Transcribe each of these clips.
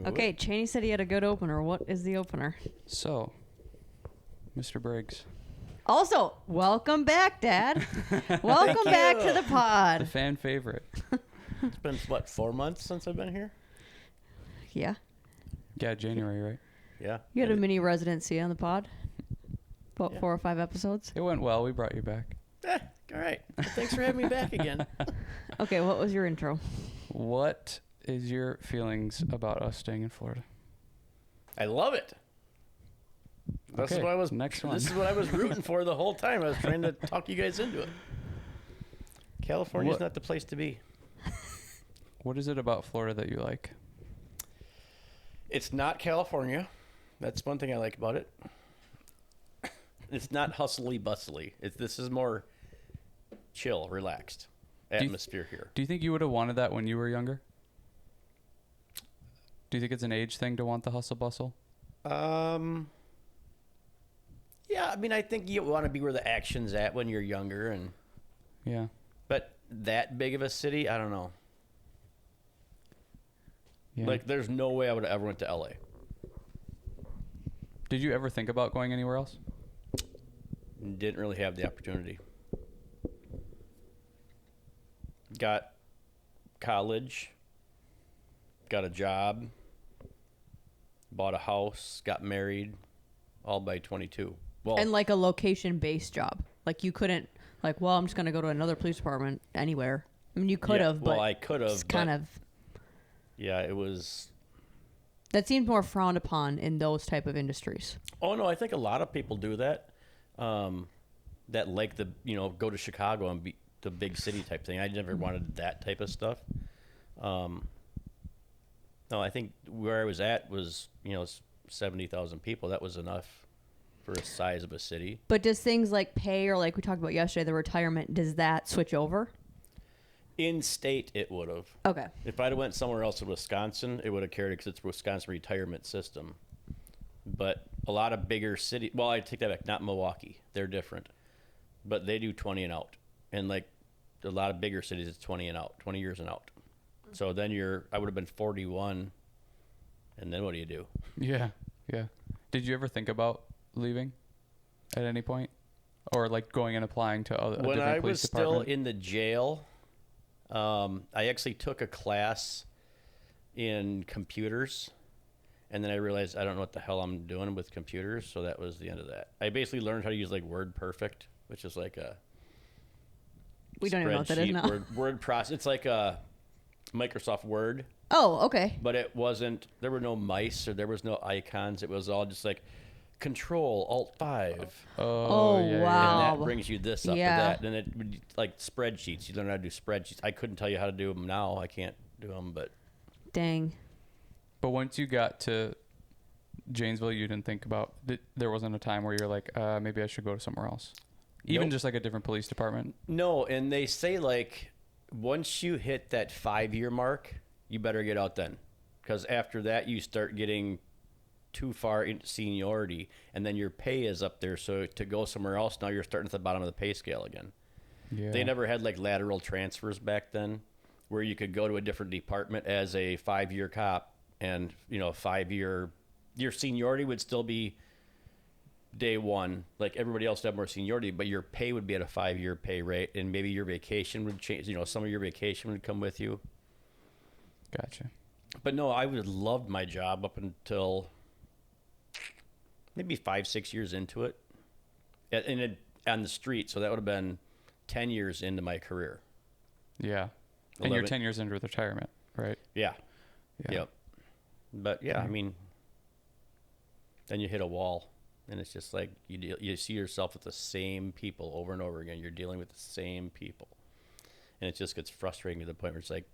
Okay, Chaney said he had a good opener. What is the opener? So, Mr. Briggs. Also, welcome back, Dad. Welcome back to the The pod. fan favorite. It's been, what, 4 months since I've been here? Yeah. Yeah, January, right? Yeah. You had a mini residency on the pod. About Yeah. 4 or 5 episodes. It went well. We brought you back. All right. Well, thanks for having me back again. Okay, what was your intro? What is your feelings about us staying in Florida? I love it. This is Okay, what I was. next one. This is what I was rooting for the whole time. I was trying to talk you guys into it. California's What- not the place to be. What is it about Florida that you like? It's not California. That's one thing I like about it. It's not hustly bustly. This is more chill, relaxed you- atmosphere here. Do you think you would have wanted that when you were younger? Do you think it's an age thing to want the hustle bustle? Yeah, I mean, I think you want to be where the action's at when you're younger, and Yeah. but that big of a city, I don't know. Yeah. Like, there's no way I would have ever went to LA. Did you ever think about going anywhere else? Didn't really have the opportunity. Got college, got a job, bought a house, got married, all by 22. Well, And like a location-based job. Like you couldn't, like, well, I'm just going to go to another police department anywhere. I mean, you could have, but well, I could have, it's kind of, yeah, it was. that seems more frowned upon in those type of industries. Oh no, I think a lot of people do that. That like the go to Chicago and be the big city type thing. I never wanted that type of stuff. No, I think where I was at was 70,000 people. That was enough for a size of a city. But does things like pay or like we talked about yesterday, the retirement, does that switch over? In state, it would have. Okay. If I'd have went somewhere else in Wisconsin, it would have carried because it's Wisconsin retirement system. But a lot of bigger cities, well, I take that back. Not Milwaukee, they're different, but they do 20 and out, and like a lot of bigger cities, it's 20 and out, 20 years and out. So then I would have been 41, and then what do you do? Yeah. Yeah. Did you ever think about leaving at any point? Or like going and applying to a When different I police was department? still in the jail, I actually took a class in computers, and then I realized I don't know what the hell I'm doing with computers, so that was the end of that. I basically learned how to use like WordPerfect, which is like a We don't even know what that is spreadsheet, now. word process. It's like a Microsoft Word, Oh, okay. but it wasn't. There were no mice or there was no icons. It was all just like Control Alt 5. Oh, yeah, yeah. wow. And that brings you this up Yeah. or that. And it would like spreadsheets. You learn how to do spreadsheets. I couldn't tell you how to do them now. I can't do them, but Dang. But once you got to Janesville, you didn't think about there wasn't a time where you're like, maybe I should go to somewhere else, even Nope. just like a different police department. no. And they say like once you hit that 5-year mark, you better get out then, because after that you start getting too far into seniority, and then your pay is up there. So to go somewhere else, now you're starting at the bottom of the pay scale again. Yeah. They never had like lateral transfers back then, where you could go to a different department as a 5-year cop, and 5-year, your seniority would still be day one, like everybody else would have more seniority, but your pay would be at a 5-year pay rate, and maybe your vacation would change. Some of your vacation would come with you. Gotcha. But no, I would have loved my job up until maybe 5-6 years into it, on the street. So that would have been 10 years into my career. Yeah. And you're 11 10 years into retirement, right? Yeah. Yeah. Yep. But yeah, I mean, then you hit a wall, and it's just like you see yourself with the same people over and over again. You're dealing with the same people, and it just gets frustrating to the point where it's like,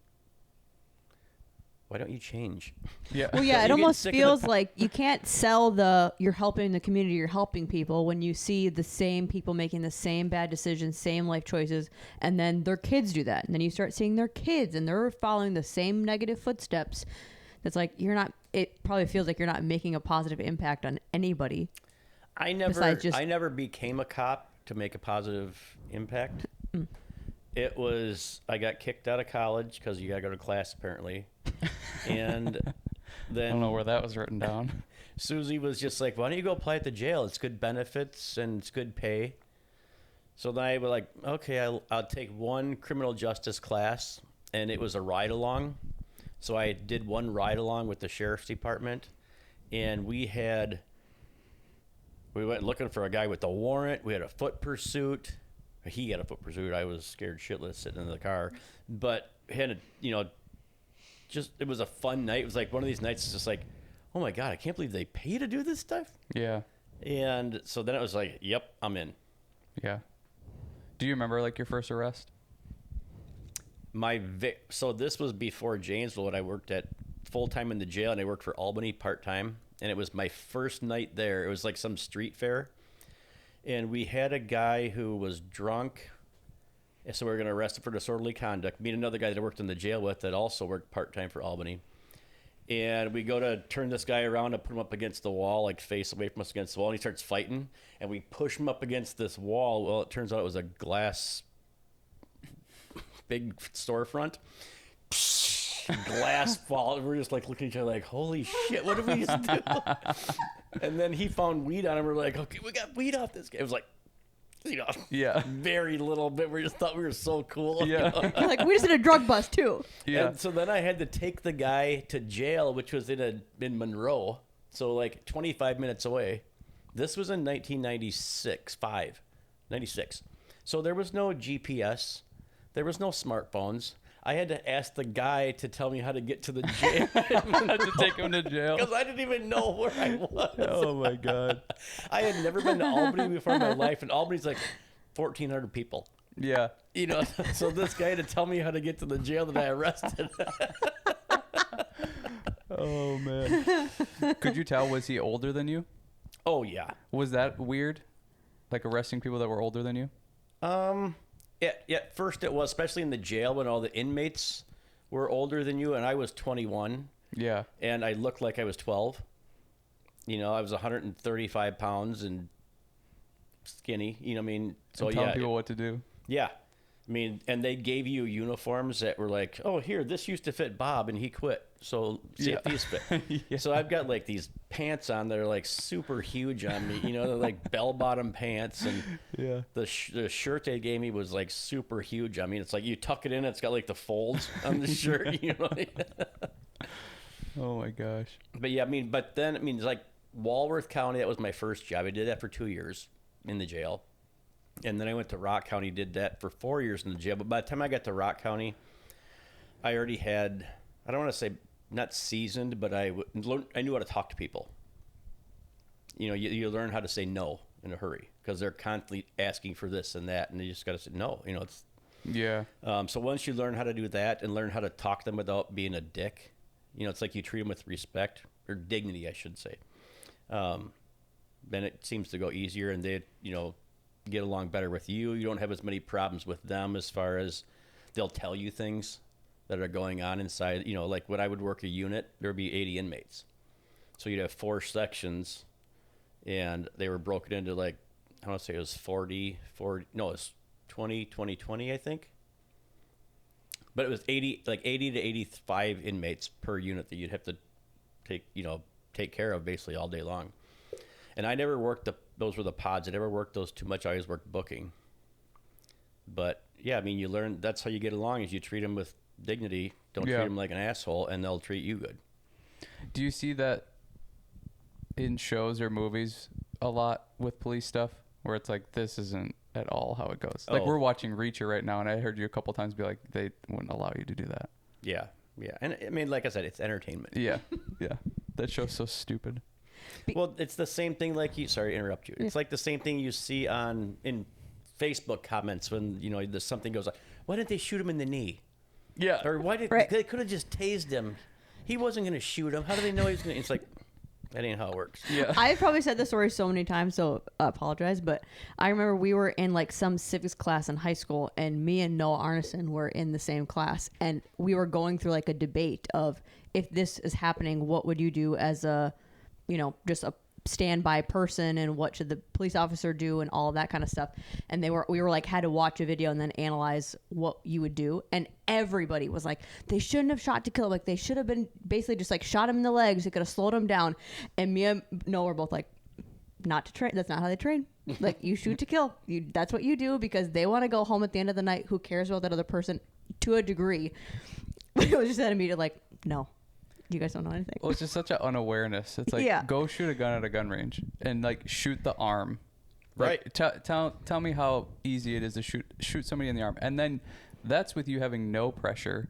why don't you change? Yeah. Well, yeah, You it get almost sick of the feels like you can't sell you're helping the community, you're helping people when you see the same people making the same bad decisions, same life choices, and then their kids do that. And then you start seeing their kids and they're following the same negative footsteps. It's like it probably feels like you're not making a positive impact on anybody. I never became a cop to make a positive impact. It was, I got kicked out of college because you got to go to class apparently. And then I don't know where that was written down. Susie was just like, why don't you go apply at the jail? It's good benefits and it's good pay. So then I was like, okay, I'll take one criminal justice class, and it was a ride along. So I did one ride along with the sheriff's department, and we went looking for a guy with a warrant. We had a foot pursuit. He had a foot pursuit. I was scared shitless sitting in the car, but had it was a fun night. It was like one of these nights. It's just like, oh my God, I can't believe they pay to do this stuff. Yeah. And so then it was like, yep, I'm in. Yeah. Do you remember like your first arrest? So this was before Janesville, when I worked at full time in the jail, and I worked for Albany part time. And it was my first night there. It was like some street fair, and we had a guy who was drunk, and so we were going to arrest him for disorderly conduct. Me and another guy that I worked in the jail with that also worked part time for Albany. And we go to turn this guy around and put him up against the wall, like face away from us against the wall. And he starts fighting, and we push him up against this wall. Well, it turns out it was a glass, big storefront. Glass fall. We're just like looking at each other like, holy shit, what did we just do? And then he found weed on him. We're like, okay, we got weed off this guy. It was like, yeah, very little bit. We just thought we were so cool. Yeah. Like, we just did a drug bust too. Yeah. And so then I had to take the guy to jail, which was in Monroe, so like 25 minutes away. This was in 1996, 96. So there was no GPS, there was no smartphones. I had to ask the guy to tell me how to get to the jail. To take him to jail. Because I didn't even know where I was. Oh my God. I had never been to Albany before in my life, and Albany's like 1,400 people. Yeah. So this guy had to tell me how to get to the jail that I arrested. Oh man. Could you tell, was he older than you? Oh yeah. Was that weird? Like arresting people that were older than you? Yeah, at first it was, especially in the jail when all the inmates were older than you, and I was 21. Yeah. And I looked like I was 12. I was 135 pounds and skinny. So and telling people what to do. Yeah. And they gave you uniforms that were like, oh, here, this used to fit Bob, and he quit. So see if these fit. Yeah. So I've got like these pants on that are like super huge on me. They're like bell-bottom pants, and Yeah. the shirt they gave me was like super huge. It's like you tuck it in, it's got like the folds on the shirt. Oh my gosh. But yeah, but then it's like Walworth County. That was my first job. I did that for 2 years in the jail. And then I went to Rock County, did that for 4 years in the jail. But by the time I got to Rock County, I already had, I don't want to say not seasoned, but I knew how to talk to people. You learn how to say no in a hurry because they're constantly asking for this and that, and you just got to say no. It's Yeah. so once you learn how to do that and learn how to talk to them without being a dick, it's like you treat them with respect or dignity, I should say. Then it seems to go easier, and they, get along better with you. You don't have as many problems with them as far as they'll tell you things that are going on inside. Like when I would work a unit, there'd be 80 inmates. So you'd have 4 sections, and they were broken into like, I want to say it was 40, no, it was 20, 20, I think. But it was 80 to 85 inmates per unit that you'd have to take care of basically all day long. And I never worked those were the pods. I never worked those too much. I always worked booking. But yeah, you learn, that's how you get along, is you treat them with dignity. Don't treat them like an asshole, and they'll treat you good. Do you see that in shows or movies a lot with police stuff, where it's like, this isn't at all how it goes? Like we're watching Reacher right now, and I heard you a couple times be like, they wouldn't allow you to do that. Yeah. And like I said, it's entertainment. Yeah. Yeah. That show's so stupid. Well, it's the same thing sorry to interrupt you. It's like the same thing you see in Facebook comments when, something goes like, why didn't they shoot him in the knee? Yeah. Or why they could have just tased him. He wasn't going to shoot him. How do they know he was going to? It's like, that ain't how it works. Yeah. I've probably said this story so many times, so I apologize. But I remember we were in like some civics class in high school, and me and Noah Arneson were in the same class, and we were going through like a debate of, if this is happening, what would you do as a, just a standby person and what should the police officer do and all of that kind of stuff. And we were like, had to watch a video and then analyze what you would do. And everybody was like, they shouldn't have shot to kill. Like they should have been basically just like shot him in the legs. It could have slowed him down. And me and Noah were both like, not to train. That's not how they train. Like you shoot to kill. That's what you do because they want to go home at the end of the night. Who cares about that other person to a degree? But it was just that immediate like, no. You guys don't know anything. Well, it's just such an unawareness. It's like, go shoot a gun at a gun range and like shoot the arm. Like, right. Tell me how easy it is to shoot somebody in the arm. And then that's with you having no pressure.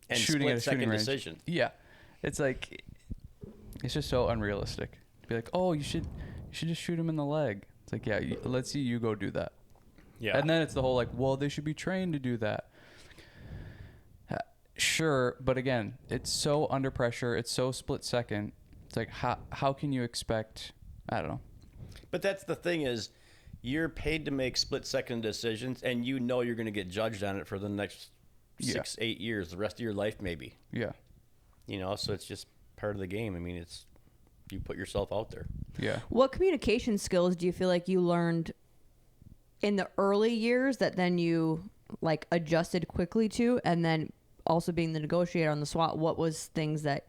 And shooting at a shooting range. decision. Yeah. It's like, it's just so unrealistic. To be like, oh, you should just shoot him in the leg. It's like, yeah, let's see you go do that. Yeah. And then it's the whole like, well, they should be trained to do that. Sure, but again, it's so under pressure. It's so split second. It's like how can you expect? I don't know. But that's the thing is, you're paid to make split second decisions, and you know you're going to get judged on it for the next 6-8 years, the rest of your life maybe. Yeah. You know, so it's just part of the game. I mean, it's you put yourself out there. Yeah. What communication skills do you feel like you learned in the early years that then you like adjusted quickly to, and then also being the negotiator on the SWAT, what was things that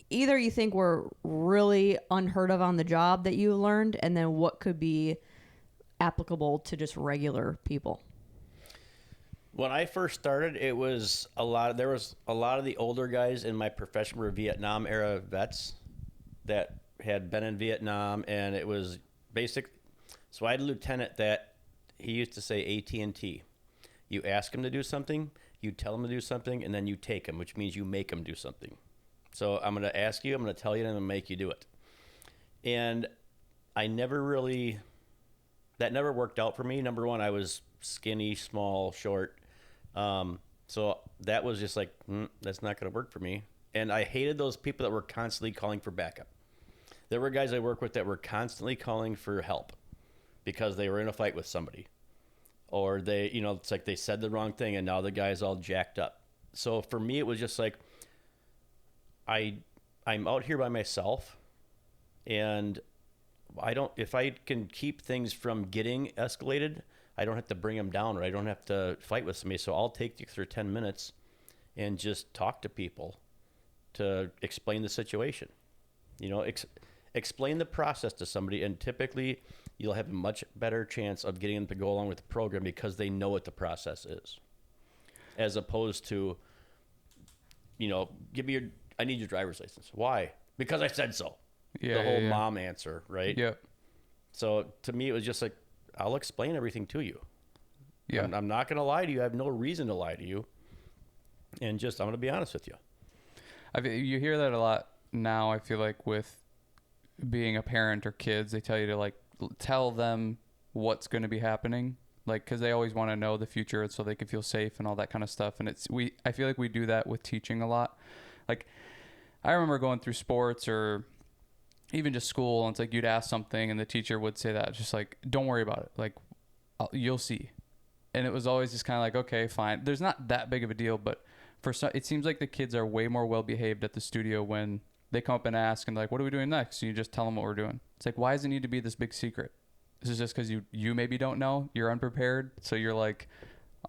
either you think were really unheard of on the job that you learned, and then what could be applicable to just regular people? When I first started, there was a lot of the older guys in my profession were Vietnam era vets that had been in Vietnam, and it was basic. So I had a lieutenant that he used to say AT&T. You ask him to do something, you tell him to do something, and then you take him, which means you make him do something. So I'm going to ask you, I'm going to tell you, and I'm going to make you do it. And that never worked out for me. Number one, I was skinny, small, short. So that was just like, that's not going to work for me. And I hated those people that were constantly calling for backup. There were guys I worked with that were constantly calling for help because they were in a fight with somebody. Or they, it's like they said the wrong thing and now the guy's all jacked up. So for me, it was just like, I'm out here by myself, and if I can keep things from getting escalated, I don't have to bring them down, or I don't have to fight with somebody. So I'll take you through 10 minutes and just talk to people to explain the situation. Explain the process to somebody, and typically you'll have a much better chance of getting them to go along with the program because they know what the process is, as opposed to, I need your driver's license. Why? Because I said so. Yeah, the whole mom answer, right? Yep. So to me, it was just like, I'll explain everything to you. Yeah. I'm not going to lie to you. I have no reason to lie to you. And I'm going to be honest with you. You hear that a lot now, I feel like, with being a parent or kids. They tell you to, like, tell them what's going to be happening. Like, because they always want to know the future so they can feel safe and all that kind of stuff. And I feel like we do that with teaching a lot. Like, I remember going through sports or even just school, and it's like you'd ask something and the teacher would say that, just like, don't worry about it. Like, you'll see. And it was always just kind of like, okay, fine. There's not that big of a deal, but it seems like the kids are way more well-behaved at the studio when they come up and ask and like, what are we doing next? So you just tell them what we're doing. It's like, why does it need to be this big secret? This is just because you maybe don't know. You're unprepared. So you're like,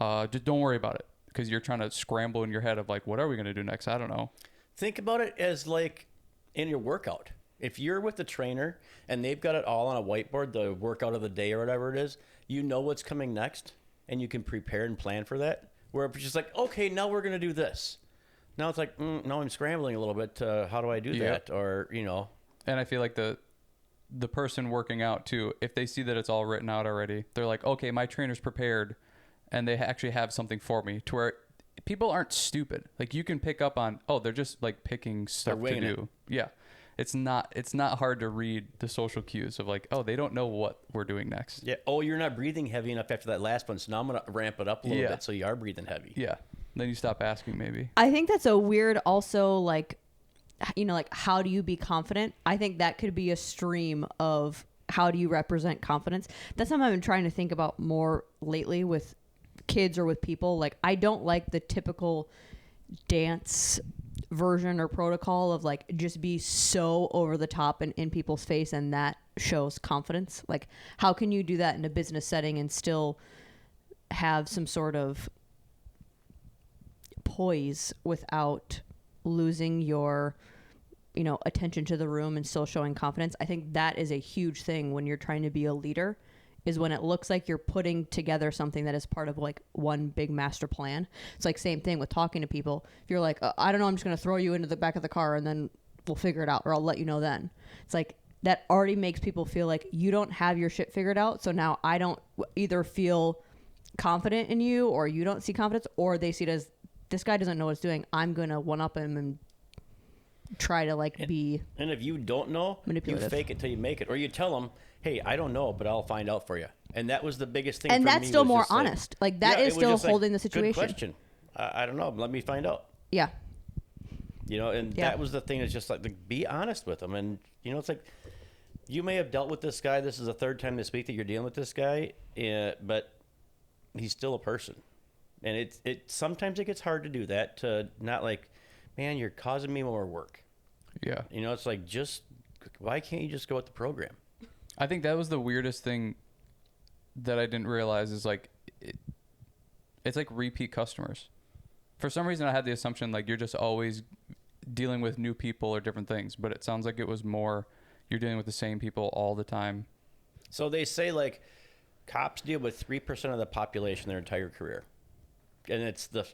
just don't worry about it, because you're trying to scramble in your head of like, what are we going to do next? I don't know. Think about it as like in your workout. If you're with the trainer and they've got it all on a whiteboard, the workout of the day or whatever it is, you know what's coming next and you can prepare and plan for that. Where it's just like, okay, now we're going to do this. Now it's like, now I'm scrambling a little bit. How do I do that? Or, And I feel like the person working out too, if they see that it's all written out already, they're like, okay, my trainer's prepared and they actually have something for me, to where people aren't stupid. Like, you can pick up on, they're just like picking stuff to do. Yeah. It's not hard to read the social cues of like, they don't know what we're doing next. Yeah. Oh, you're not breathing heavy enough after that last one. So now I'm going to ramp it up a little bit so you are breathing heavy. Yeah. Then you stop asking maybe. I think that's a weird also, like, like, how do you be confident? I think that could be a stream of how do you represent confidence. That's something I've been trying to think about more lately with kids or with people. Like, I don't like the typical dance version or protocol of like just be so over the top and in people's face, and that shows confidence? Like, how can you do that in a business setting and still have some sort of poise without losing your, you know, attention to the room and still showing confidence? I think that is a huge thing when you're trying to be a leader, is when it looks like you're putting together something that is part of like one big master plan. It's like same thing with talking to people. If you're like, I don't know, I'm just going to throw you into the back of the car and then we'll figure it out, or I'll let you know then. It's like that already makes people feel like you don't have your shit figured out. So now I don't either feel confident in you, or you don't see confidence, or they see it as this guy doesn't know what he's doing. I'm going to one up him and try to like be. And if you don't know, you fake it till you make it, or you tell them, hey, I don't know, but I'll find out for you. And that was the biggest thing. And for that's me still was more just honest. Like that is still holding the situation. Good question. I don't know. Let me find out. Yeah. You know, and that was the thing. Is just like be honest with them. And you know, it's like you may have dealt with this guy. This is the third time this week that you're dealing with this guy, but he's still a person. And it sometimes it gets hard to do that. To not like, man, you're causing me more work. Yeah. You know, it's like, just why can't you just go with the program? I think that was the weirdest thing that I didn't realize is like it's like repeat customers. For some reason, I had the assumption like you're just always dealing with new people or different things, but it sounds like it was more you're dealing with the same people all the time. So they say like cops deal with 3% of the population their entire career, and it's the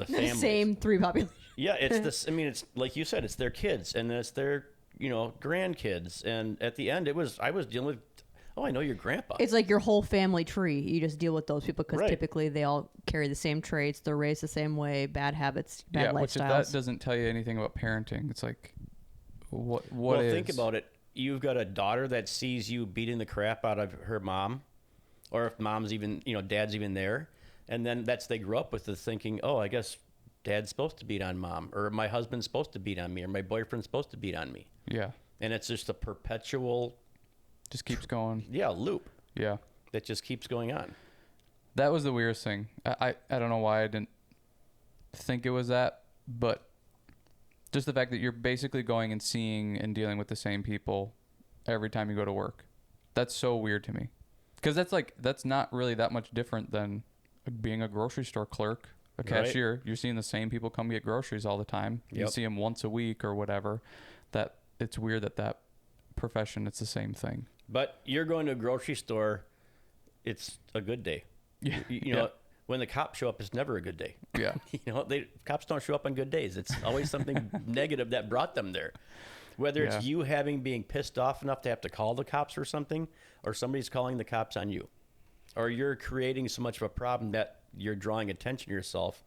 families. Same 3 population. Yeah, it's this. I mean, it's like you said, it's their kids and it's their grandkids, and at the end, I was dealing with. Oh, I know your grandpa. It's like your whole family tree. You just deal with those people because Right. typically they all carry the same traits. They're raised the same way, bad habits, bad lifestyles. Which that doesn't tell you anything about parenting. It's like, what well, is? think about it. You've got a daughter that sees you beating the crap out of her mom, or if mom's even, dad's even there, and then they grew up with the thinking, oh, I guess dad's supposed to beat on mom, or my husband's supposed to beat on me, or my boyfriend's supposed to beat on me. Yeah. And it's just a perpetual, just keeps going. Loop. Yeah. That just keeps going on. That was the weirdest thing. I don't know why I didn't think it was that, but just the fact that you're basically going and seeing and dealing with the same people every time you go to work. That's so weird to me. Because that's not really that much different than being a grocery store clerk, a cashier. Right. You're seeing the same people come get groceries all the time. Yep. You see them once a week or whatever. That it's weird that profession, it's the same thing. But you're going to a grocery store, it's a good day. Yeah. You know, when the cops show up, it's never a good day. Yeah. Cops don't show up on good days. It's always something negative that brought them there. Whether it's you being pissed off enough to have to call the cops for something, or somebody's calling the cops on you, or you're creating so much of a problem that you're drawing attention to yourself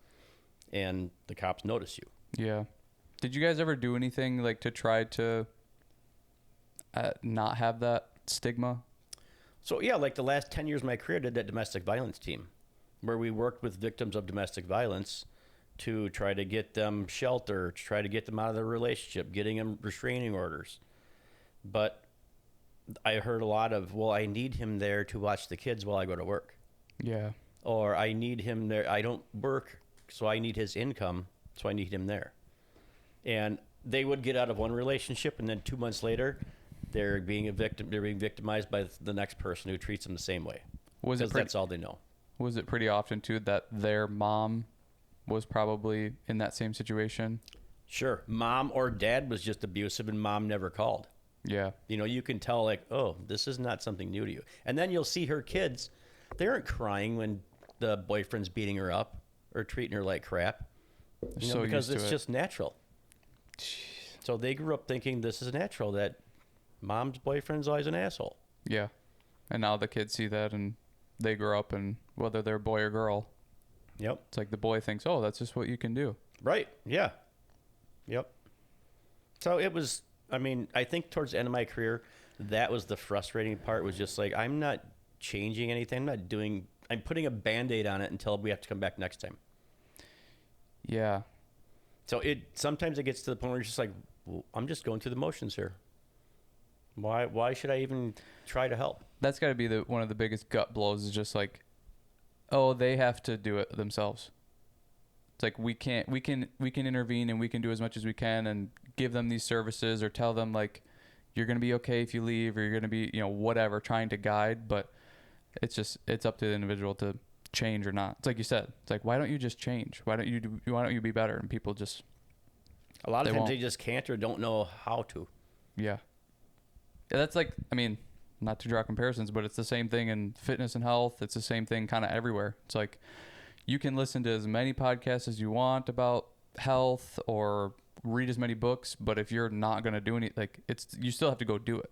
and the cops notice you. Yeah. Did you guys ever do anything like to try to not have that stigma? So, like the last 10 years of my career, I did that domestic violence team where we worked with victims of domestic violence to try to get them shelter, to try to get them out of their relationship, getting them restraining orders. But I heard a lot of, well, I need him there to watch the kids while I go to work. Yeah. Or I need him there. I don't work, so I need his income, so I need him there. And they would get out of one relationship, and then 2 months later, they're being victimized by the next person who treats them the same way. Because that's all they know. Was it pretty often too that their mom was probably in that same situation? Sure. Mom or dad was just abusive, and mom never called. Yeah. You can tell like, oh, this is not something new to you. And then you'll see her kids, they aren't crying when the boyfriend's beating her up or treating her like crap. Because it's just natural. Jeez. So they grew up thinking this is natural, that mom's boyfriend's always an asshole. Yeah. And now the kids see that and they grow up, and whether they're boy or girl. Yep. It's like the boy thinks, oh, that's just what you can do. Right. Yeah. Yep. So it was, I think towards the end of my career, that was the frustrating part, was just like, I'm not changing anything. I'm putting a Band-Aid on it until we have to come back next time. Yeah. So sometimes it gets to the point where it's just like, well, I'm just going through the motions here. Why should I even try to help? That's got to be one of the biggest gut blows, is just like, oh, they have to do it themselves. It's like we can intervene and we can do as much as we can and give them these services or tell them like you're going to be okay if you leave or you're going to be, whatever, trying to guide, but it's up to the individual to change or not. It's like you said. It's like, why don't you just change? Why don't you be better? And people just a lot of times they just can't or don't know how to. Yeah. That's like, I mean, not to draw comparisons, but it's the same thing in fitness and health. It's the same thing kind of everywhere. It's like you can listen to as many podcasts as you want about health or read as many books, but if you're not going to do anything, like you still have to go do it.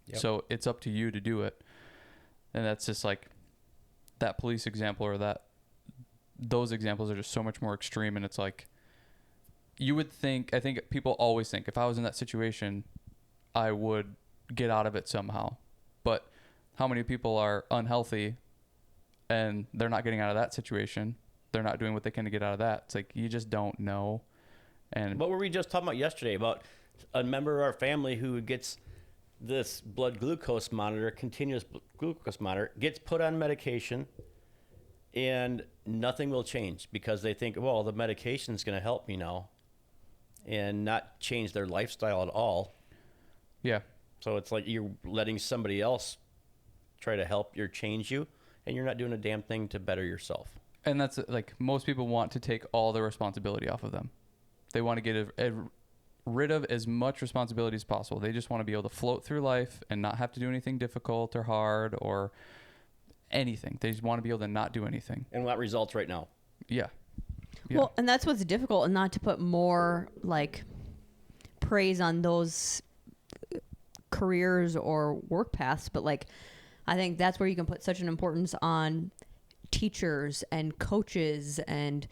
Yep. So it's up to you to do it. And that's just like that police example or those examples are just so much more extreme. And it's like, I think people always think if I was in that situation, I would get out of it somehow. But how many people are unhealthy and they're not getting out of that situation? They're not doing what they can to get out of that. It's like, you just don't know. And what were we just talking about yesterday about a member of our family who gets this blood glucose monitor, continuous glucose monitor, gets put on medication and nothing will change because they think, well, the medication is going to help me now, and not change their lifestyle at all. Yeah. So it's like you're letting somebody else try to help you or change you, and you're not doing a damn thing to better yourself. And that's like, most people want to take all the responsibility off of them. They want to get rid of as much responsibility as possible. They just want to be able to float through life and not have to do anything difficult or hard or anything. They just want to be able to not do anything. And what results right now? Yeah. Well, and that's what's difficult, and not to put more like praise on those careers or work paths, but like I think that's where you can put such an importance on teachers and coaches and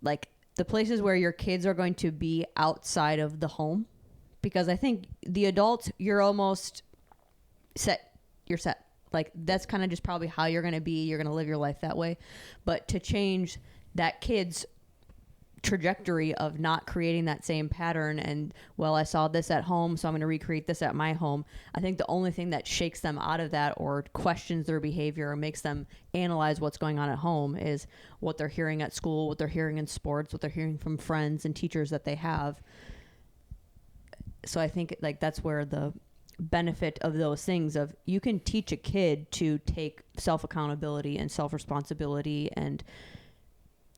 like the places where your kids are going to be outside of the home, because I think the adults, you're almost set. You're set. Like that's kind of just probably how you're going to be. You're going to live your life that way. But to change that kid's trajectory of not creating that same pattern and, well, I saw this at home, so I'm going to recreate this at my home. I think the only thing that shakes them out of that or questions their behavior or makes them analyze what's going on at home is what they're hearing at school, what they're hearing in sports, what they're hearing from friends and teachers that they have. So I think like that's where the benefit of those things of you can teach a kid to take self-accountability and self-responsibility and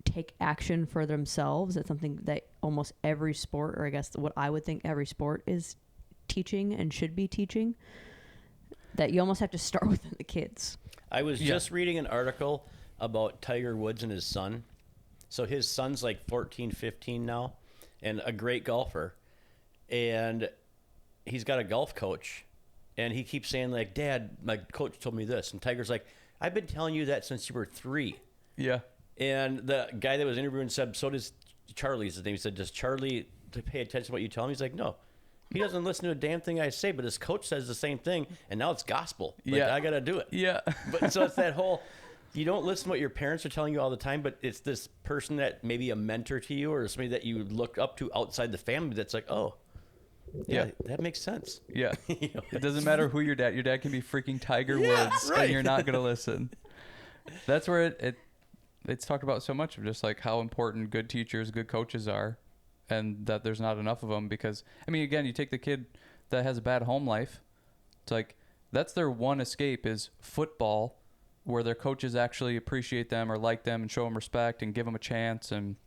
take action for themselves. It's something that almost every sport, or I guess what I would think every sport is teaching and should be teaching, that you almost have to start with the kids. I was just reading an article about Tiger Woods and his son. So his son's like 14, 15 now and a great golfer. And he's got a golf coach. And he keeps saying like, Dad, my coach told me this. And Tiger's like, I've been telling you that since you were 3. Yeah. And the guy that was interviewing said, so does Charlie's his name. He said, does Charlie to pay attention to what you tell him? He's like, no. He doesn't listen to a damn thing I say, but his coach says the same thing, and now it's gospel. Like, I got to do it. Yeah. But so it's that whole, you don't listen to what your parents are telling you all the time, but it's this person that maybe a mentor to you or somebody that you look up to outside the family that's like, oh, yeah, that makes sense. Yeah. It doesn't matter who your dad can be freaking Tiger Woods, right. and you're not going to listen. That's where it's talked about so much of just like how important good teachers, good coaches are, and that there's not enough of them because, I mean, again, you take the kid that has a bad home life. It's like, that's their one escape is football, where their coaches actually appreciate them or like them and show them respect and give them a chance and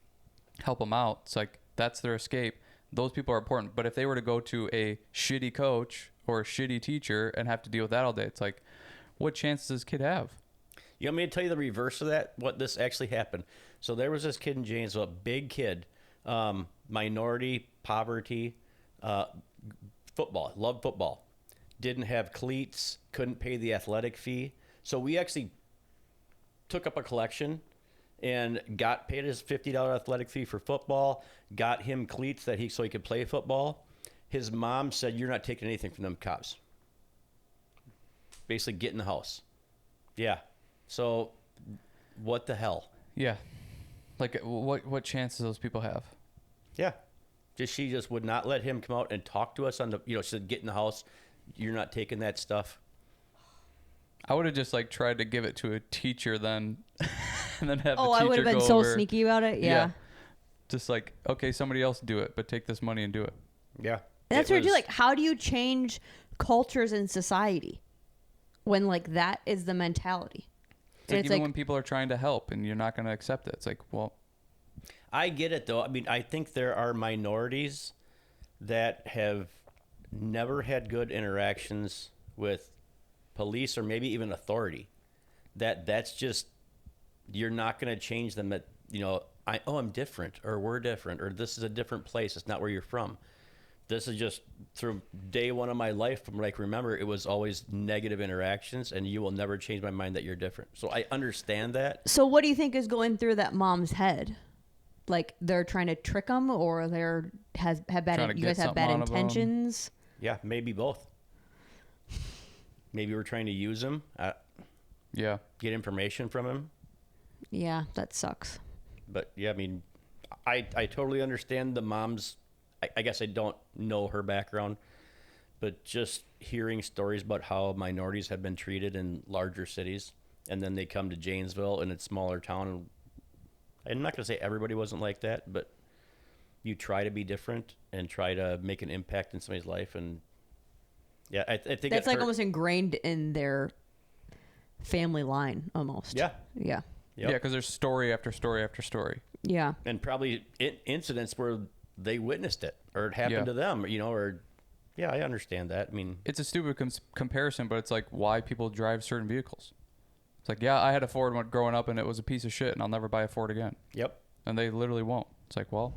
help them out. It's like, that's their escape. Those people are important. But if they were to go to a shitty coach or a shitty teacher and have to deal with that all day, it's like, what chance does this kid have? You want me to tell you the reverse of that, what this actually happened? So there was this kid in Janesville, a big kid, minority, poverty, football, loved football. Didn't have cleats, couldn't pay the athletic fee. So we actually took up a collection and paid his $50 athletic fee for football, got him cleats so he could play football. His mom said, you're not taking anything from them cops. Basically, get in the house. Yeah. So, what the hell? Yeah. Like, what chance do those people have? Yeah. She just would not let him come out and talk to us she said, get in the house. You're not taking that stuff. I would have just, like, tried to give it to a teacher then, and then have the teacher I would have been go so over. sneaky about it. Yeah. Just like, okay, somebody else do it, but take this money and do it. Yeah. That's what I do. Like, how do you change cultures in society when like that is the mentality? It's like, even when people are trying to help and you're not going to accept it, it's like, well, I get it though. I mean, I think there are minorities that have never had good interactions with police or maybe even authority. That's just, you're not going to change them. That, you know, I'm different, or we're different, or this is a different place. It's not where you're from. This is just through day one of my life. From what I can remember, it was always negative interactions, and you will never change my mind that you're different. So I understand that. So what do you think is going through that mom's head? Like they're trying to trick them, or you guys have bad intentions? Yeah, maybe both. Maybe we're trying to use him. Yeah. Get information from him. Yeah, that sucks. But yeah, I mean, I totally understand the mom's. I guess I don't know her background, but just hearing stories about how minorities have been treated in larger cities, and then they come to Janesville and it's a smaller town. And I'm not going to say everybody wasn't like that, but you try to be different and try to make an impact in somebody's life. And yeah, I think that's like almost ingrained in their family line almost. Yeah. Yeah. Yep. Yeah, because there's story after story after story. Yeah. And probably incidents where they witnessed it or it happened to them, you know, or yeah, I understand that. I mean, it's a stupid comparison, but it's like why people drive certain vehicles. It's like, yeah, I had a Ford growing up and it was a piece of shit and I'll never buy a Ford again. Yep. And they literally won't. It's like, well,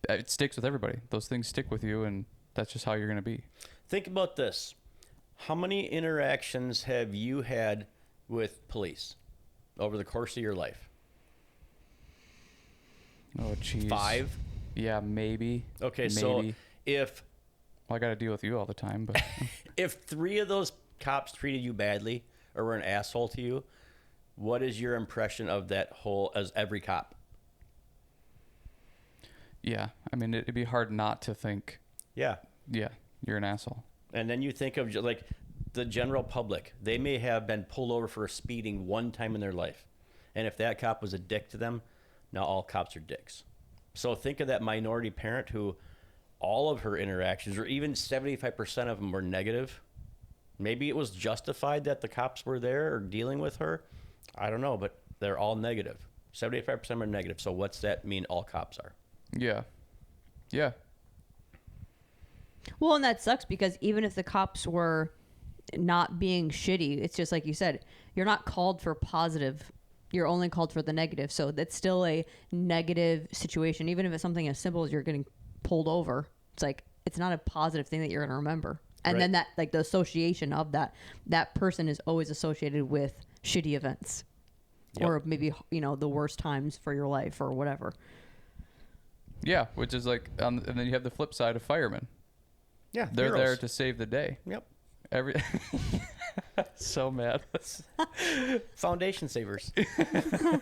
it sticks with everybody. Those things stick with you, and that's just how you're going to be. Think about this. How many interactions have you had with police over the course of your life? Oh, jeez. 5? Yeah, maybe. Okay, maybe. so if... Well, I got to deal with you all the time, but... if 3 of those cops treated you badly or were an asshole to you, what is your impression of that whole, as every cop? Yeah, I mean, it'd be hard not to think, Yeah. yeah, you're an asshole. And then you think of, like, the general public. They may have been pulled over for speeding one time in their life. And if that cop was a dick to them, now all cops are dicks. So think of that minority parent who all of her interactions, or even 75% of them, were negative. Maybe it was justified that the cops were there or dealing with her. I don't know, but they're all negative. 75% are negative. So what's that mean all cops are? Yeah. Yeah. Well, and that sucks because even if the cops were not being shitty, it's just like you said, you're not called for positive. You're only called for the negative. So that's still a negative situation. Even if it's something as simple as you're getting pulled over, it's like, it's not a positive thing that you're going to remember. And then that, like the association of that person is always associated with shitty events. Yep. Or maybe, you know, the worst times for your life or whatever. Yeah, which is like, and then you have the flip side of firemen. Yeah, they're heroes. there to save the day. Yep. So mad. Foundation savers. That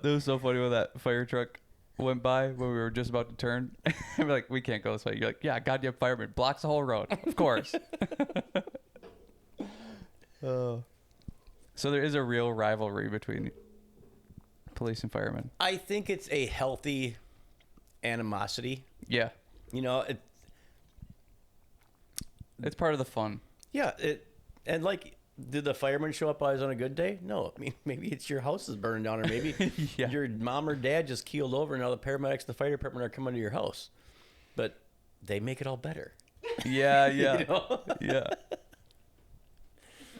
was so funny when that fire truck went by when we were just about to turn. We're like, we can't go this way. You're like, yeah, goddamn fireman blocks the whole road. Of course. So there is a real rivalry between police and firemen. I think it's a healthy animosity. Yeah. You know, It's part of the fun. Yeah, and like, did the fireman show up always on a good day? No, I mean, maybe it's your house is burning down, or maybe your mom or dad just keeled over, and now the paramedics and the fire department are coming to your house. But they make it all better. Yeah, yeah, You know? yeah.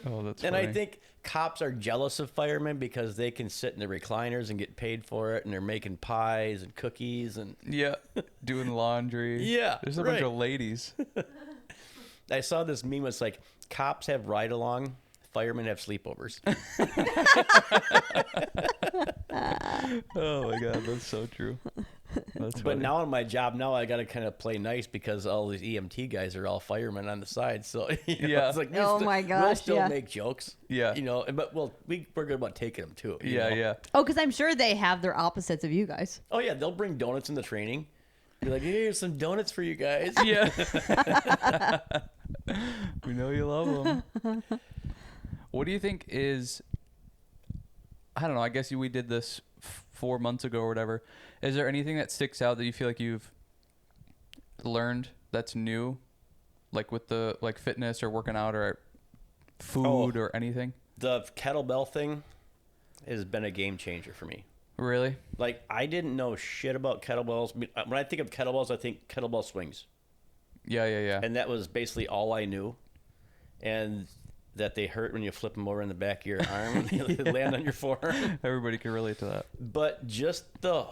Oh, that's and funny. I think cops are jealous of firemen because they can sit in the recliners and get paid for it, and they're making pies and cookies and doing laundry. Yeah, there's a bunch of ladies. I saw this meme. It's like, cops have ride-along, firemen have sleepovers. Oh my god, that's so true. That's But funny. now in my job, I got to kind of play nice because all these EMT guys are all firemen on the side. So it's like, my gosh, we'll still make jokes. Yeah. You know, but we're good about taking them too. you Yeah, know? yeah. Oh, because I'm sure they have their opposites of you guys. Oh yeah, they'll bring donuts in the training. You're like, here's some donuts for you guys. Yeah. We know you love them. What do you think is, I don't know, I guess we did this 4 months ago or whatever. Is there anything that sticks out that you feel like you've learned that's new, like with the like fitness or working out or food or anything? The kettlebell thing has been a game changer for me. Really? Like, I didn't know shit about kettlebells. When I think of kettlebells, I think kettlebell swings. Yeah. And that was basically all I knew. And that they hurt when you flip them over in the back of your arm and they land on your forearm. Everybody can relate to that. But just the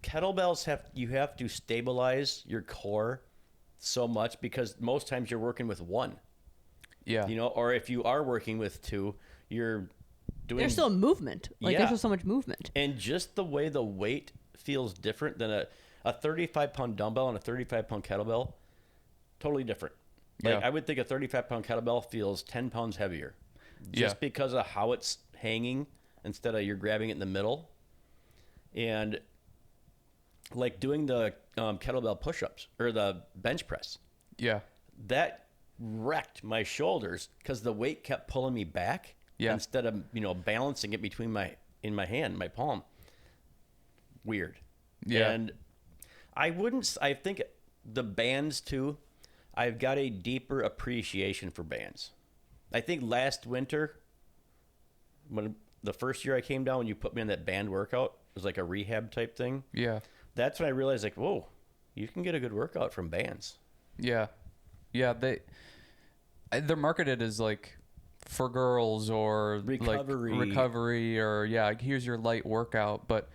kettlebells you have to stabilize your core so much, because most times you're working with one. Yeah. You know, or if you are working with two, you're doing... There's still movement. Like, there's still so much movement. And just the way the weight feels different than a 35-pound dumbbell and a 35-pound kettlebell, totally different. Like, I would think a 35-pound kettlebell feels 10 pounds heavier. Just because of how it's hanging instead of you're grabbing it in the middle. And, like, doing the kettlebell push-ups or the bench press. Yeah. That wrecked my shoulders because the weight kept pulling me back instead of, you know, balancing it between my hand, my palm. Weird. Yeah. And I think the bands too, I've got a deeper appreciation for bands. I think last winter, when the first year I came down, when you put me on that band workout, it was like a rehab type thing. Yeah. That's when I realized, like, whoa, you can get a good workout from bands. Yeah. Yeah. They're marketed as like for girls or recovery or here's your light workout, but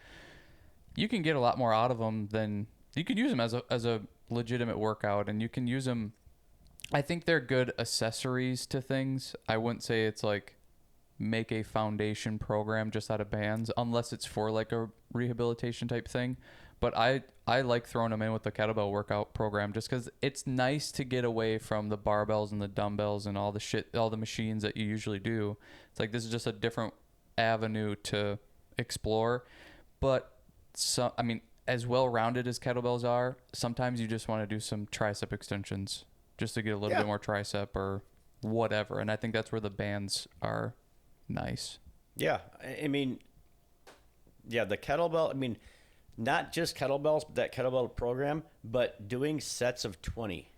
you can get a lot more out of them than you can use them as a legitimate workout, and you can use them. I think they're good accessories to things. I wouldn't say it's like make a foundation program just out of bands unless it's for like a rehabilitation type thing. But I like throwing them in with the kettlebell workout program just because it's nice to get away from the barbells and the dumbbells and all the machines that you usually do. It's like this is just a different avenue to explore. But as well-rounded as kettlebells are, sometimes you just want to do some tricep extensions just to get a little bit more tricep or whatever. And I think that's where the bands are nice. Yeah. I mean, the kettlebell, not just kettlebells, but that kettlebell program, but doing sets of 20.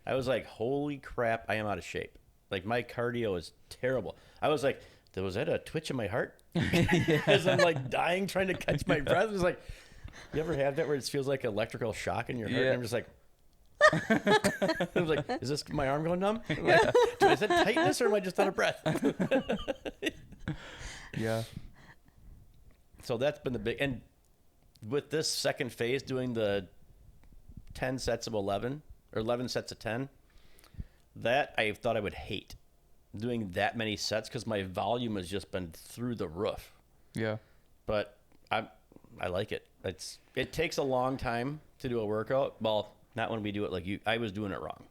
I was like, holy crap, I am out of shape. Like, my cardio is terrible. I was like, was that a twitch in my heart? Because I'm like dying trying to catch my breath. It was like, you ever have that where it feels like electrical shock in your heart? And I'm just like, I was like, is this my arm going numb? Like, is it tightness or am I just out of breath? Yeah. So that's been the big, and with this second phase, doing the 10 sets of 11 or 11 sets of 10, that I thought I would hate doing that many sets because my volume has just been through the roof. Yeah. But I like it. It takes a long time to do a workout. Well, not when we do it like you. I was doing it wrong.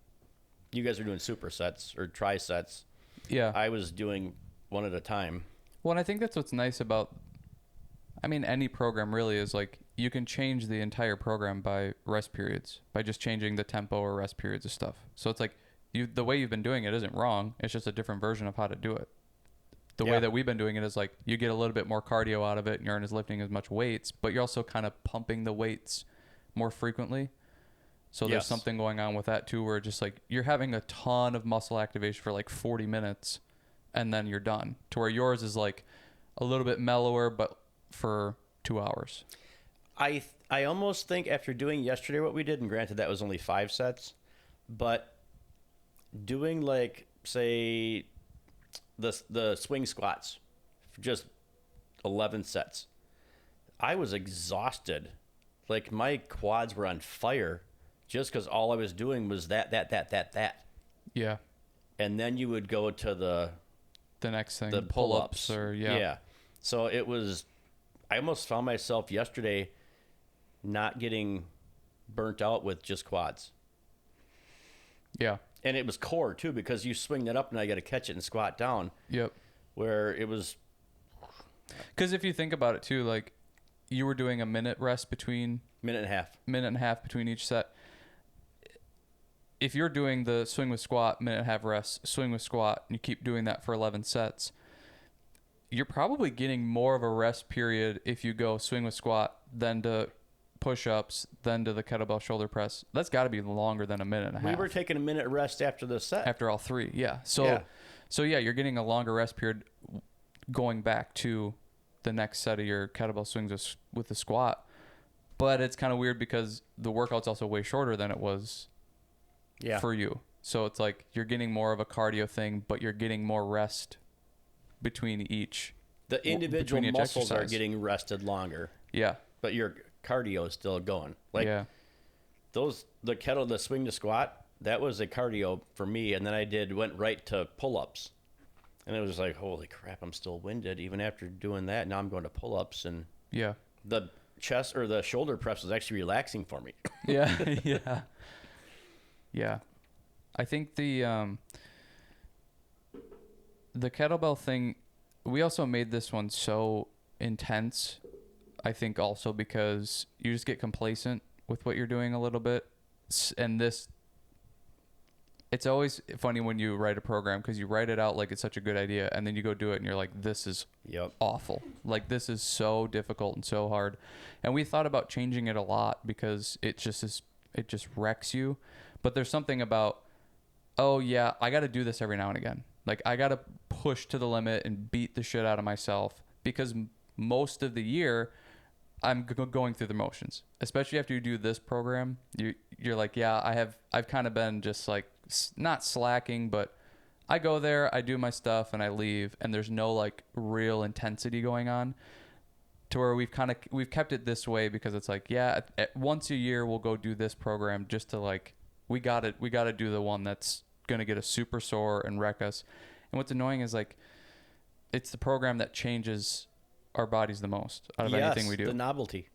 You guys are doing supersets or trisets. Yeah. I was doing one at a time. Well, and I think that's what's nice about, any program really is like you can change the entire program by rest periods, by just changing the tempo or rest periods of stuff. So it's like the way you've been doing it isn't wrong. It's just a different version of how to do it. The way that we've been doing it is like you get a little bit more cardio out of it and you aren't as lifting as much weights, but you're also kind of pumping the weights more frequently. So there's something going on with that too, where just like you're having a ton of muscle activation for like 40 minutes and then you're done, to where yours is like a little bit mellower, but for 2 hours. I almost think after doing yesterday what we did, and granted that was only 5 sets, but doing like, say, the swing squats, just 11 sets, I was exhausted. Like, my quads were on fire just because all I was doing was that. Yeah. And then you would go to the next thing, the pull-ups. Yeah. So it was, I almost found myself yesterday not getting burnt out with just quads. Yeah. And it was core too, because you swing that up and I got to catch it and squat down. Yep. Where it was. Because if you think about it too, like you were doing a minute rest between. Minute and a half between each set. If you're doing the swing with squat, minute and a half rest, swing with squat, and you keep doing that for 11 sets, you're probably getting more of a rest period if you go swing with squat, then to push-ups, then to the kettlebell shoulder press. That's got to be longer than a minute and a half. We were taking a minute rest after the set. After all three, yeah. So yeah, you're getting a longer rest period going back to the next set of your kettlebell swings with the squat. But it's kind of weird because the workout's also way shorter than it was for you. So it's like you're getting more of a cardio thing, but you're getting more rest between each. The individual muscles are getting rested longer. Yeah. But your cardio is still going. Like the swing to squat, that was a cardio for me. And then went right to pull-ups. And it was like, holy crap, I'm still winded. Even after doing that, now I'm going to pull-ups. And the chest or the shoulder press was actually relaxing for me. Yeah. I think the kettlebell thing, we also made this one so intense, I think also because you just get complacent with what you're doing a little bit. And it's always funny when you write a program because you write it out like it's such a good idea and then you go do it and you're like, this is awful. Like, this is so difficult and so hard. And we thought about changing it a lot because it just wrecks you. But there's something about, oh yeah, I got to do this every now and again. Like, I got to push to the limit and beat the shit out of myself because most of the year I'm going through the motions, especially after you do this program. You're like, yeah, I've kind of been just like not slacking, but I go there, I do my stuff and I leave, and there's no like real intensity going on. To where we've kept it this way because it's like, at once a year we'll go do this program just to like, we got to do the one that's going to get us super sore and wreck us. And what's annoying is like, it's the program that changes our bodies the most out of anything we do. The novelty.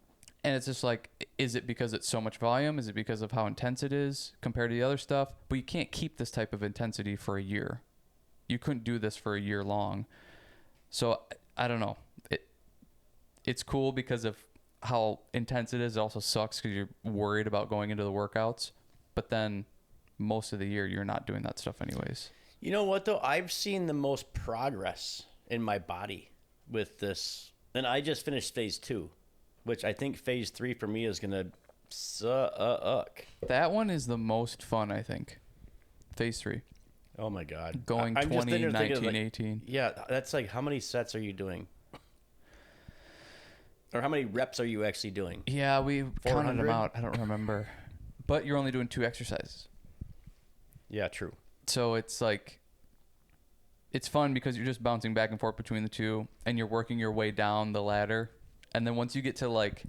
And it's just like, is it because it's so much volume? Is it because of how intense it is compared to the other stuff? But you can't keep this type of intensity for a year. You couldn't do this for a year long. So I don't know. It's cool because of how intense it is. It also sucks because you're worried about going into the workouts. But then most of the year, you're not doing that stuff anyways. You know what, though? I've seen the most progress in my body with this. And I just finished phase 2, which I think phase 3 for me is going to suck. That one is the most fun, I think. Phase 3. Oh, my God. Going 20, 19, like, 18. Yeah, that's like, how many sets are you doing? Or how many reps are you actually doing? Yeah, we counted them out. I don't remember. But you're only doing 2 exercises. Yeah, true. So it's like, it's fun because you're just bouncing back and forth between the 2 and you're working your way down the ladder. And then once you get to like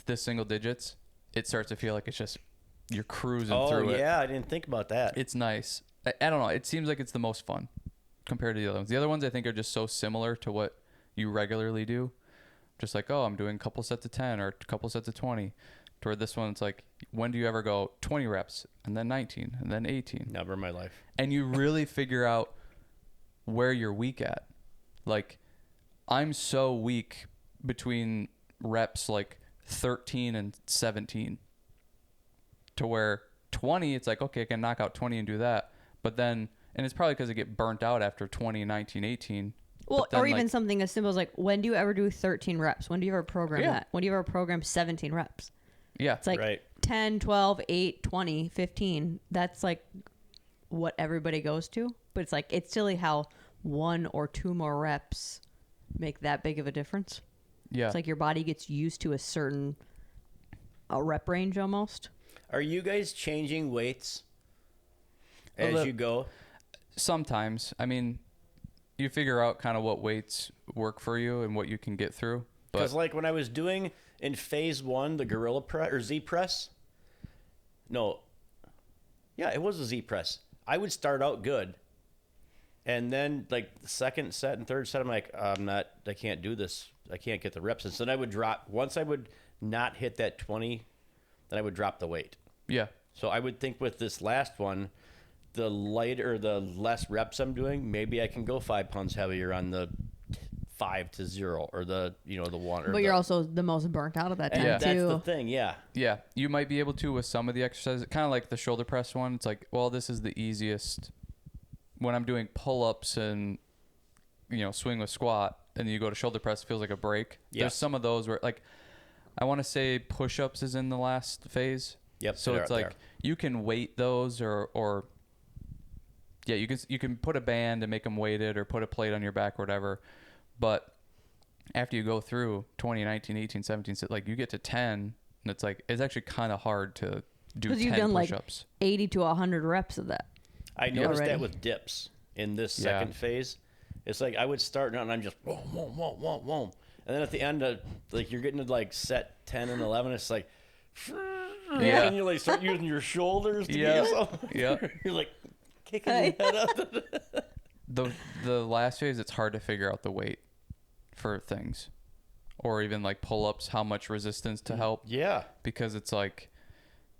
the single digits, it starts to feel like it's just, you're cruising through it. Oh, yeah. I didn't think about that. It's nice. I don't know. It seems like it's the most fun compared to the other ones. The other ones I think are just so similar to what you regularly do. Just like, oh, I'm doing a couple sets of 10 or a couple sets of 20. Toward this one, it's like, when do you ever go 20 reps and then 19 and then 18? Never in my life. And you really figure out where you're weak at. Like, I'm so weak between reps like 13 and 17 to where 20, it's like, okay, I can knock out 20 and do that. But then, and it's probably because I get burnt out after 20, 19, 18. Well, or even like, something as simple as like, when do you ever do 13 reps? When do you ever program that? When do you ever program 17 reps? Yeah. It's like 10, 12, 8, 20, 15. That's like what everybody goes to. But it's like, it's silly how 1 or 2 more reps make that big of a difference. Yeah. It's like your body gets used to a rep range almost. Are you guys changing weights as you go? Sometimes. I mean, you figure out kind of what weights work for you and what you can get through. Because like when I was doing in phase 1, the gorilla press or Z press. No. Yeah, it was a Z press. I would start out good. And then like the second set and third set, I'm like, I can't do this. I can't get the reps. And so then I would drop. Once I would not hit that 20, then I would drop the weight. Yeah. So I would think with this last one, the lighter, the less reps I'm doing, maybe I can go 5 pounds heavier on the 5 to 0 or the 1. But you're also the most burnt out of that time too. That's the thing, yeah. Yeah, you might be able to with some of the exercises, kind of like the shoulder press one. It's like, well, this is the easiest. When I'm doing pull-ups and swing with squat, and you go to shoulder press, it feels like a break. Yeah. There's some of those where, like, I want to say push-ups is in the last phase. Yep. So it's like you can weight those or yeah, you can put a band and make them weighted or put a plate on your back or whatever. But after you go through 20, 19, 18, 17, like you get to 10, and it's like it's actually kind of hard to do 10 you've done push-ups. Like 80 to 100 reps of that. I noticed that with dips in this second phase. It's like I would start out and I'm just whoom, whoom, whoom, whoom, whoom. And then at the end, like you're getting to like set 10 and 11. It's like, yeah. And you like start using your shoulders to get yourself. Yeah. You're like kicking your head up. The last phase, it's hard to figure out the weight for things, or even like pull-ups, how much resistance to help. Yeah. Because it's like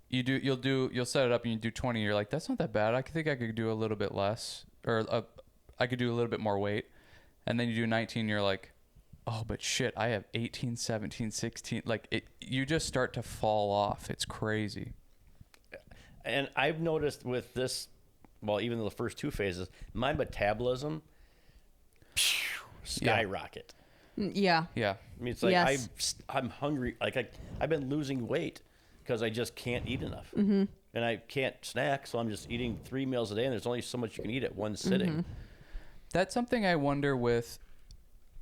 you'll set it up and you do 20. You're like, that's not that bad. I think I could do a little bit less, or I could do a little bit more weight. And then you do 19. You're like, oh, but shit, I have 18, 17, 16. Like you just start to fall off. It's crazy. And I've noticed with this, well, even the first two phases, my metabolism skyrocket. Yeah. Yeah. I mean, it's like Yes. I'm hungry. Like I've been losing weight because I just can't eat enough. Mm-hmm. And I can't snack, so I'm just eating 3 meals a day, and there's only so much you can eat at one sitting. Mm-hmm. That's something I wonder with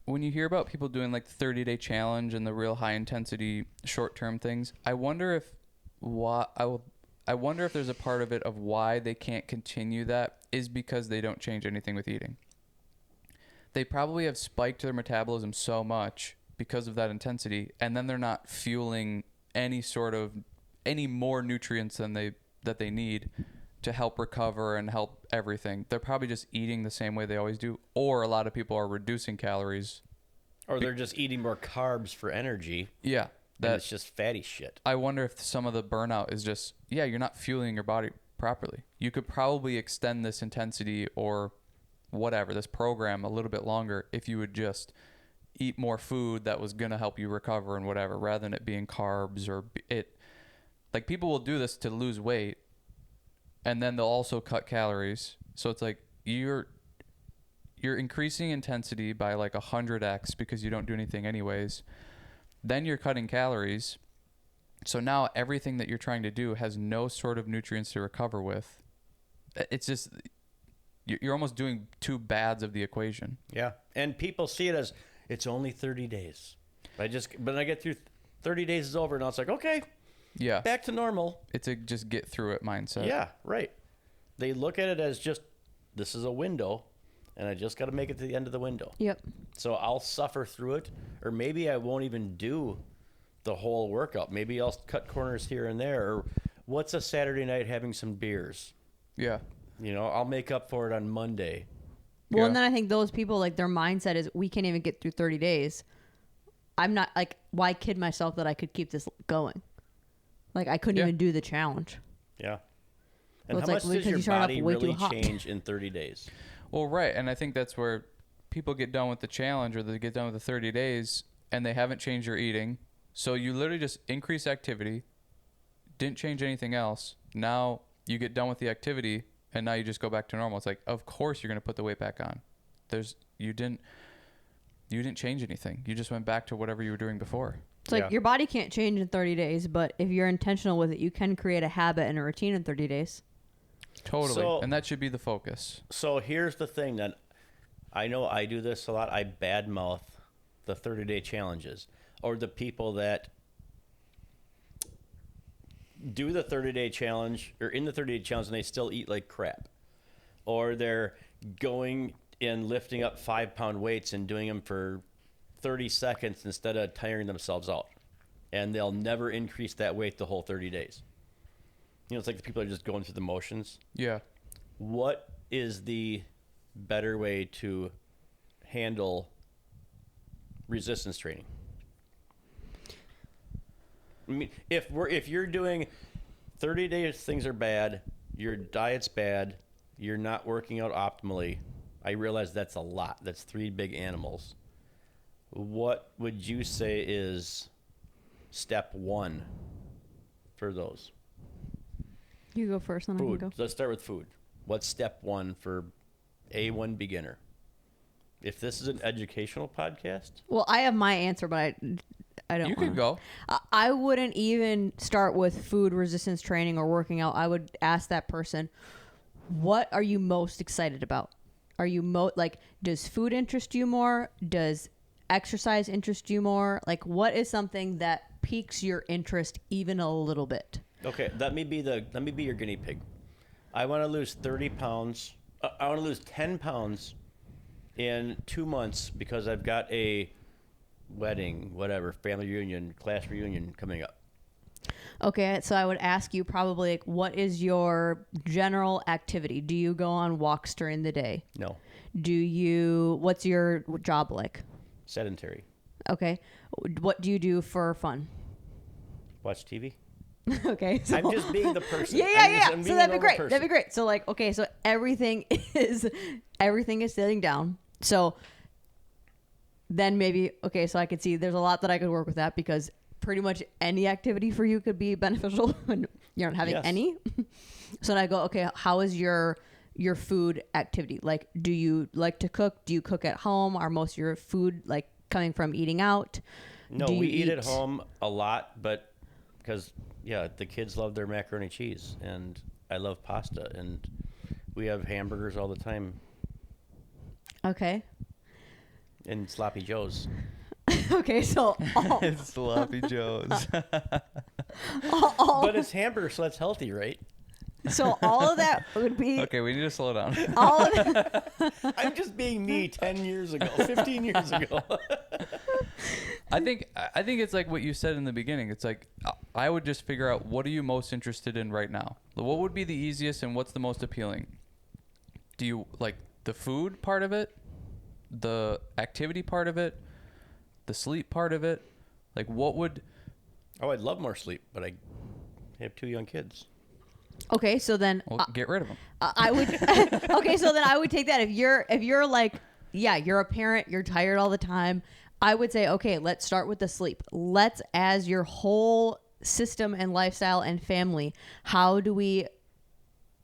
when you hear about people doing like the 30-day challenge and the real high intensity short-term things. I wonder if there's a part of it of why they can't continue that is because they don't change anything with eating. They probably have spiked their metabolism so much because of that intensity, and then they're not fueling any more nutrients than that they need to help recover and help everything. They're probably just eating the same way they always do, or a lot of people are reducing calories. Or they're just eating more carbs for energy. Yeah. That's just fatty shit. I wonder if some of the burnout is just, you're not fueling your body properly. You could probably extend this intensity or whatever, this program a little bit longer if you would just eat more food that was going to help you recover and whatever, rather than it being carbs or like people will do this to lose weight and then they'll also cut calories. So it's like you're increasing intensity by like 100x because you don't do anything anyways. Then you're cutting calories. So now everything that you're trying to do has no sort of nutrients to recover with. It's just, you're almost doing two bads of the equation. Yeah. And people see it as, it's only 30 days. But I get through 30 days is over and it's like, okay, yeah, back to normal. It's a just get through it mindset. Yeah, right. They look at it as just, this is a window and I just got to make it to the end of the window. Yep. So I'll suffer through it, or maybe I won't even do the whole workout. Maybe I'll cut corners here and there. Or what's a Saturday night having some beers? Yeah. I'll make up for it on Monday. Well, Yeah. and then I think those people, like, their mindset is, we can't even get through 30 days. I'm not, like, why kid myself that I could keep this going? Like, I couldn't even do the challenge. Yeah. And Well, how it's much like, does because your you start off body way too really hot. change in 30 days? Well, right. And I think that's where people get done with the challenge or they get done with the 30 days and they haven't changed your eating. So you literally just increase activity, didn't change anything else. Now you get done with the activity and now you just go back to normal. It's like, of course you're going to put the weight back on. You didn't change anything. You just went back to whatever you were doing before. It's like your body can't change in 30 days, but if you're intentional with it, you can create a habit and a routine in 30 days. Totally. So- and that should be the focus. So here's the thing then. I know I do this a lot. I badmouth the 30-day challenges or the people that do the 30-day challenge or in the 30-day challenge and they still eat like crap. Or they're going and lifting up 5-pound weights and doing them for 30 seconds instead of tiring themselves out. And they'll never increase that weight the whole 30 days. It's like the people are just going through the motions. Yeah. What is the better way to handle resistance training? I mean, if you're doing 30 days, things are bad, your diet's bad, you're not working out optimally. I realize that's a lot. That's 3 big animals. What would you say is step 1 for those? You go first, then I Food. can go. Let's start with food. What's step 1 for A1 beginner? If this is an educational podcast, Well, I have my answer, but I don't. You could go. I wouldn't even start with food resistance training or working out. I would ask that person, what are you most excited about? Are you does food interest you more? Does exercise interest you more? Like, what is something that piques your interest even a little bit? okay, let me be your guinea pig. I want to lose 30 pounds. I want to lose 10 pounds in 2 months because I've got a wedding, whatever, family reunion, class reunion coming up. Okay, so I would ask you probably, like, what is your general activity? Do you go on walks during the day? No. What's your job like? Sedentary. Okay. What do you do for fun? Watch TV. Okay. So, I'm just being the person. Yeah. I'm So being that'd a be great. normal That'd be person. great. So like, okay, so everything is sitting down. So then maybe, okay, so I could see there's a lot that I could work with that because pretty much any activity for you could be beneficial when you're not having Yes. any. So then I go, okay, how is your food activity? Like, do you like to cook? Do you cook at home? Are most of your food like coming from eating out? No, Do we you eat at home a lot, but because, the kids love their macaroni cheese, and I love pasta, and we have hamburgers all the time Okay. and sloppy joes. Okay, so It's Sloppy Joe's. But it's hamburger, so that's healthy, right? so all of that would be Okay, we need to slow down. all of that, I'm just being me 10 years ago, 15 years ago. I think it's like what you said in the beginning. It's like I would just figure out what are you most interested in right now? What would be the easiest and what's the most appealing? Do you like the food part of it? The activity part of it? The sleep part of it? Like what would Oh, I'd love more sleep, but I have 2 young kids. okay, so then get rid of them? I would okay, so then I would take that if you're like, yeah, you're a parent, you're tired all the time. I would say, okay, let's start with the sleep. Let's, as your whole system and lifestyle and family, how do we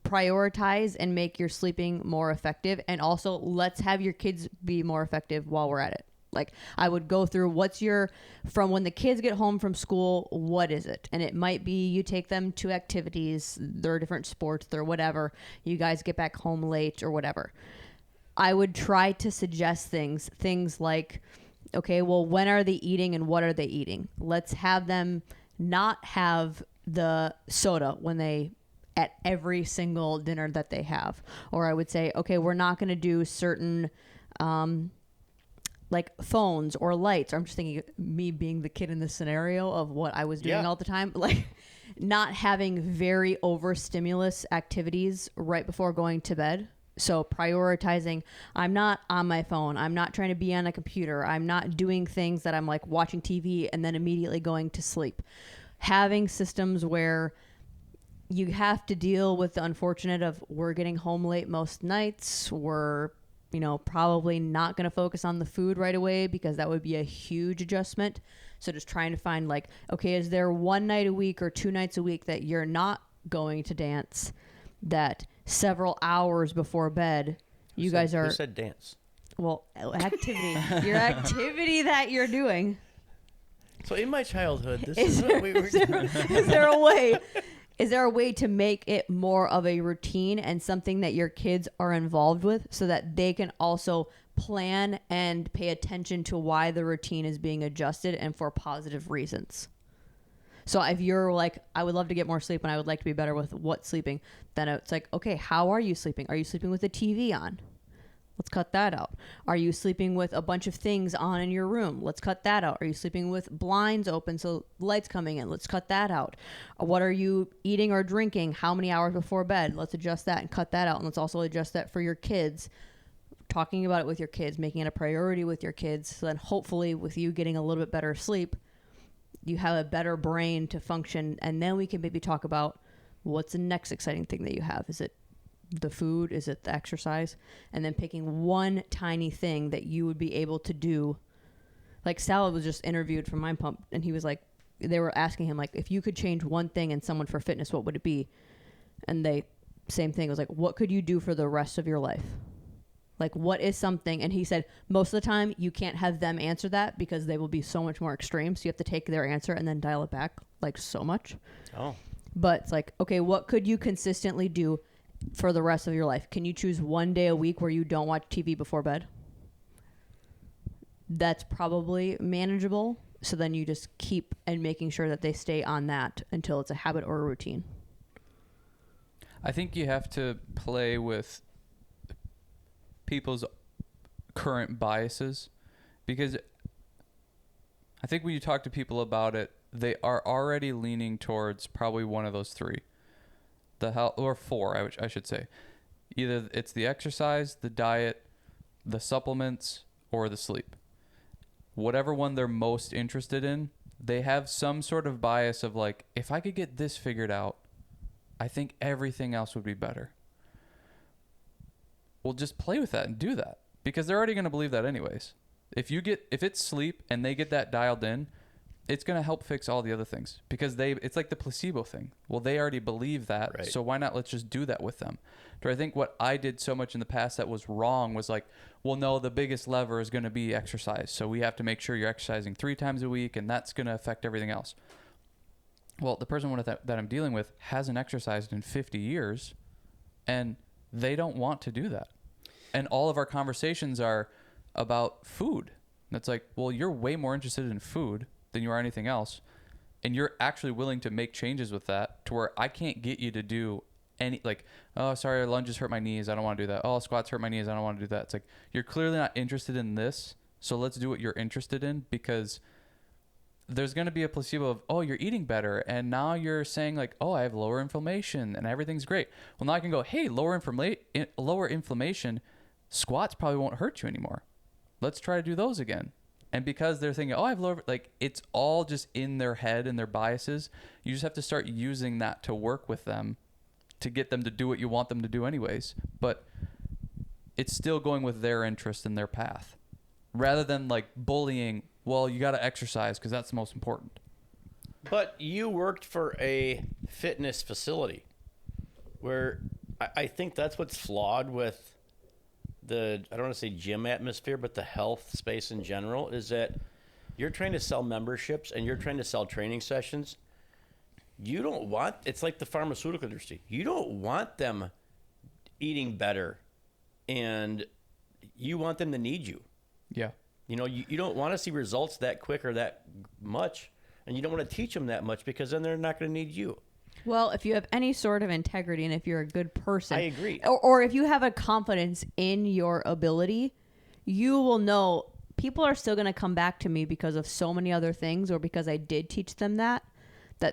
prioritize and make your sleeping more effective? And also, let's have your kids be more effective while we're at it. Like, I would go through from when the kids get home from school, what is it? And it might be you take them to activities, they're different sports, they're whatever. You guys get back home late or whatever. I would try to suggest things like, okay, well, when are they eating and what are they eating? Let's have them not have the soda at every single dinner that they have. Or I would say, okay, we're not going to do certain like phones or lights. I'm just thinking me being the kid in this scenario of what I was doing all the time. Like not having very overstimulus activities right before going to bed. So prioritizing, I'm not on my phone. I'm not trying to be on a computer. I'm not doing things that I'm like watching TV and then immediately going to sleep. Having systems where you have to deal with the unfortunate of we're getting home late most nights. We're, probably not going to focus on the food right away because that would be a huge adjustment. So just trying to find like, okay, is there one night a week or 2 nights a week that you're not going to dance that several hours before bed you guys are... Who said dance? Well, activity. Your activity that you're doing. So in my childhood, this is what we were doing. Is there a way to make it more of a routine and something that your kids are involved with so that they can also plan and pay attention to why the routine is being adjusted and for positive reasons? So if you're like, I would love to get more sleep and I would like to be better with sleeping, then it's like, okay, how are you sleeping? Are you sleeping with the TV on? Let's cut that out. Are you sleeping with a bunch of things on in your room? Let's cut that out. Are you sleeping with blinds open so light's coming in? Let's cut that out. What are you eating or drinking? How many hours before bed? Let's adjust that and cut that out. And let's also adjust that for your kids. Talking about it with your kids, making it a priority with your kids. So then hopefully with you getting a little bit better sleep, you have a better brain to function. And then we can maybe talk about what's the next exciting thing that you have. Is it the food? Is it the exercise? And then picking one tiny thing that you would be able to do. Like Sal was just interviewed from Mind Pump and he was like, they were asking him like, if you could change one thing in someone for fitness, what would it be? And same thing, was like, what could you do for the rest of your life? Like, what is something? And he said, most of the time, you can't have them answer that because they will be so much more extreme. So you have to take their answer and then dial it back, like, so much. Oh. But it's like, okay, what could you consistently do for the rest of your life? Can you choose one day a week where you don't watch TV before bed? That's probably manageable. So then you just keep and making sure that they stay on that until it's a habit or a routine. I think you have to play with people's current biases, because I think when you talk to people about it, they are already leaning towards probably one of those three, the health, or four, I should say. Either it's the exercise, the diet, the supplements, or the sleep. Whatever one they're most interested in, they have some sort of bias of like, if I could get this figured out, I think everything else would be better. Well, just play with that and do that, because they're already going to believe that anyways. If it's sleep and they get that dialed in, it's going to help fix all the other things, because it's like the placebo thing. Well, they already believe that. Right. So why not let's just do that with them? So I think what I did so much in the past that was wrong was like, well, no, the biggest lever is going to be exercise. So we have to make sure you're exercising 3 times a week, and that's going to affect everything else. Well, the person that I'm dealing with hasn't exercised in 50 years, and they don't want to do that. And all of our conversations are about food. And it's like, well, you're way more interested in food than you are anything else. And you're actually willing to make changes with that to where I can't get you to do any, like, oh, sorry, lunges hurt my knees, I don't want to do that. Oh, squats hurt my knees, I don't want to do that. It's like, you're clearly not interested in this, so let's do what you're interested in, because there's going to be a placebo of, oh, you're eating better, and now you're saying like, oh, I have lower inflammation and everything's great. Well, now I can go, hey, lower inflammation, squats probably won't hurt you anymore. Let's try to do those again. And because they're thinking, oh, I have lower, like, it's all just in their head and their biases. You just have to start using that to work with them to get them to do what you want them to do anyways. But it's still going with their interest and their path, rather than like bullying, well, you got to exercise because that's the most important. But you worked for a fitness facility where I think that's what's flawed with I don't want to say gym atmosphere, but the health space in general, is that you're trying to sell memberships and you're trying to sell training sessions. You don't want, it's like the pharmaceutical industry. You don't want them eating better, and you want them to need you. Yeah. You know, you don't want to see results that quick or that much, and you don't want to teach them that much, because then they're not going to need you. Well, if you have any sort of integrity and if you're a good person, I agree. Or if you have a confidence in your ability, you will know people are still going to come back to me because of so many other things, or because I did teach them that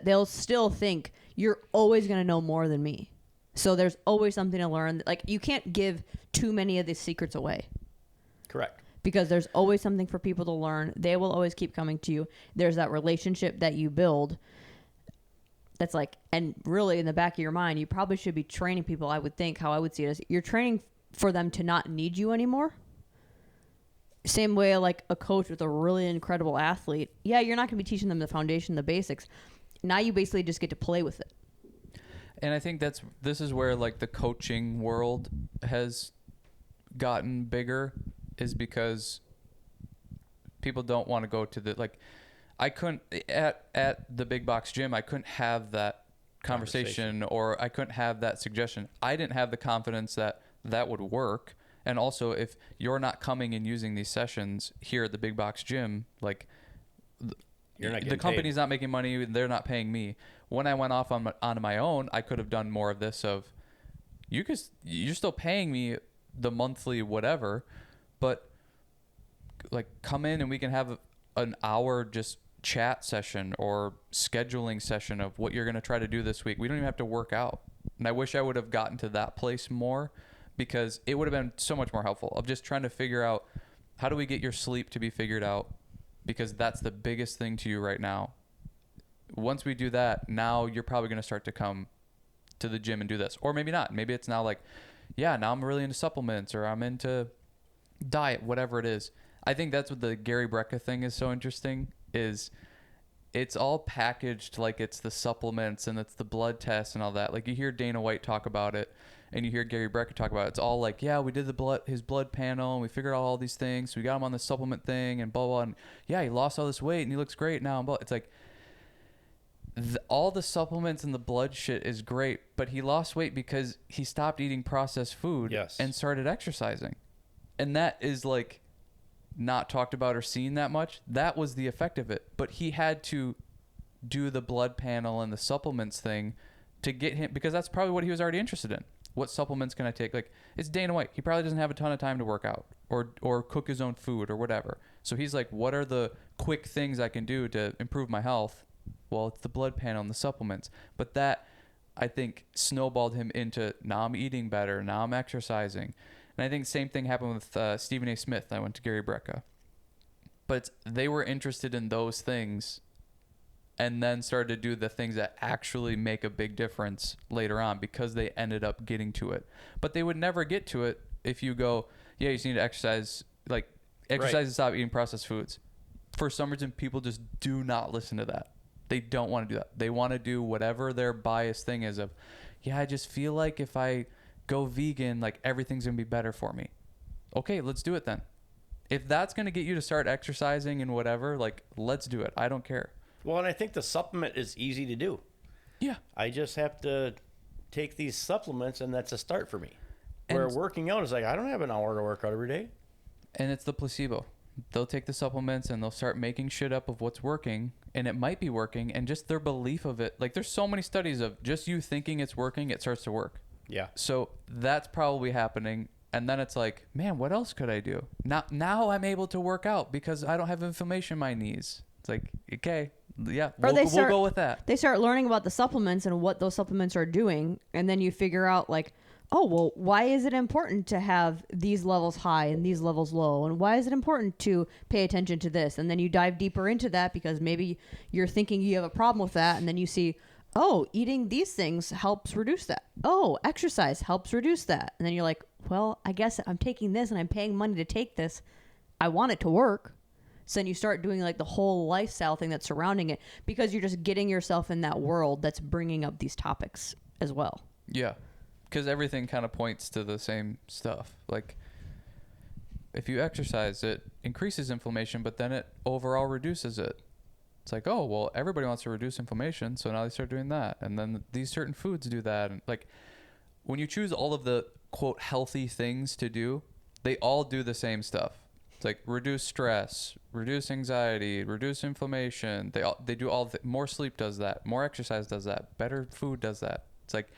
they'll still think you're always going to know more than me. So there's always something to learn. Like, you can't give too many of these secrets away. Correct. Because there's always something for people to learn. They will always keep coming to you. There's that relationship that you build. That's like, and really in the back of your mind, you probably should be training people. I would think, how I would see it is, you're training for them to not need you anymore. Same way like a coach with a really incredible athlete. Yeah, you're not going to be teaching them the foundation, the basics. Now you basically just get to play with it. And I think this is where like the coaching world has gotten bigger, is because people don't want to go to the, like, I couldn't at the big box gym, I couldn't have that conversation, or I couldn't have that suggestion. I didn't have the confidence that would work. And also, if you're not coming and using these sessions here at the big box gym, like, you're not the company's not making money, they're not paying me. When I went off on my own, I could have done more of this of, you're still paying me the monthly whatever, but like, come in and we can have an hour just chat session or scheduling session of what you're going to try to do this week. We don't even have to work out. And I wish I would have gotten to that place more, because it would have been so much more helpful of just trying to figure out, how do we get your sleep to be figured out? Because that's the biggest thing to you right now. Once we do that, now you're probably going to start to come to the gym and do this. Or maybe not. Maybe it's now like, yeah, now I'm really into supplements, or I'm into diet, whatever it is. I think that's what the Gary Brecka thing is so interesting, is it's all packaged like it's the supplements and it's the blood tests and all that. Like you hear Dana White talk about it and you hear Gary Brecker talk about it. It's all like, yeah, we did his blood panel and we figured out all these things. So we got him on the supplement thing and blah, blah. And yeah, he lost all this weight and he looks great now. And blah. It's like all the supplements and the blood shit is great, but he lost weight because he stopped eating processed food and started exercising. And that is like not talked about or seen that much. That was the effect of it. But he had to do the blood panel and the supplements thing to get him, because that's probably what he was already interested in. What supplements can I take? Like, it's Dana White. He probably doesn't have a ton of time to work out or cook his own food or whatever. So he's like, what are the quick things I can do to improve my health? Well, it's the blood panel and the supplements. But that, I think, snowballed him into, now I'm eating better, now I'm exercising. And I think the same thing happened with Stephen A. Smith. I went to Gary Brecka. But they were interested in those things and then started to do the things that actually make a big difference later on because they ended up getting to it. But they would never get to it if you go, yeah, you just need to exercise, like exercise and stop eating processed foods. For some reason, people just do not listen to that. They don't want to do that. They want to do whatever their biased thing is of, yeah, I just feel like if I go vegan, like everything's going to be better for me. Okay, let's do it then. If that's going to get you to start exercising and whatever, like, let's do it. I don't care. Well, and I think the supplement is easy to do. Yeah. I just have to take these supplements and that's a start for me. Where working out is like, I don't have an hour to work out every day. And it's the placebo. They'll take the supplements and they'll start making shit up of what's working, and it might be working, and just their belief of it. Like, there's so many studies of just you thinking it's working, it starts to work. Yeah. So that's probably happening. And then it's like, man, what else could I do? Now I'm able to work out because I don't have inflammation in my knees. It's like, okay, yeah, we'll go with that. They start learning about the supplements and what those supplements are doing. And then you figure out like, oh, well, why is it important to have these levels high and these levels low? And why is it important to pay attention to this? And then you dive deeper into that because maybe you're thinking you have a problem with that. And then you see, oh, eating these things helps reduce that. Oh, exercise helps reduce that. And then you're like, well, I guess I'm taking this and I'm paying money to take this. I want it to work. So then you start doing like the whole lifestyle thing that's surrounding it because you're just getting yourself in that world that's bringing up these topics as well. Yeah, because everything kind of points to the same stuff. Like, if you exercise, it increases inflammation, but then it overall reduces it. It's like, oh, well, everybody wants to reduce inflammation, so now they start doing that. And then these certain foods do that. And like, when you choose all of the, quote, healthy things to do, they all do the same stuff. It's like reduce stress, reduce anxiety, reduce inflammation. They do all more sleep does that. More exercise does that. Better food does that. It's like,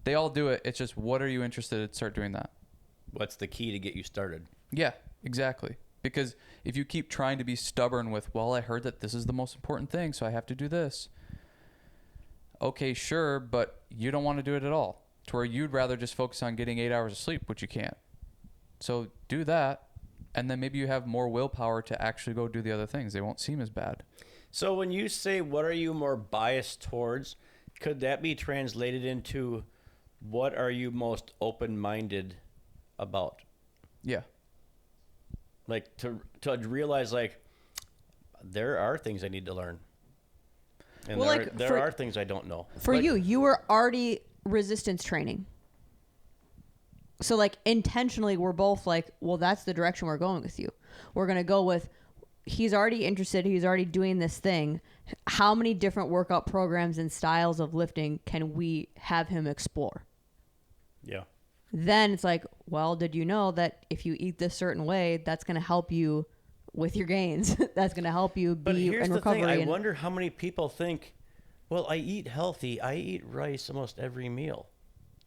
they all do it. It's just, what are you interested in? Start doing that. What's the key to get you started? Yeah, exactly. Because if you keep trying to be stubborn with, well, I heard that this is the most important thing, so I have to do this. Okay, sure, but you don't want to do it at all. To where you'd rather just focus on getting 8 hours of sleep, which you can't. So do that, and then maybe you have more willpower to actually go do the other things. They won't seem as bad. So when you say, what are you more biased towards, could that be translated into, what are you most open-minded about? Yeah. Like to realize like there are things I need to learn, and well, there are things I don't know. For like, you were already resistance training, so like intentionally we're both like, well, that's the direction we're going with you. We're gonna go with, he's already interested, he's already doing this thing. How many different workout programs and styles of lifting can we have him explore? Yeah. Then it's like, well, did you know that if you eat this certain way, that's going to help you with your gains? That's going to help you be in recovery. But here's the thing. I wonder how many people think, well, I eat healthy. I eat rice almost every meal.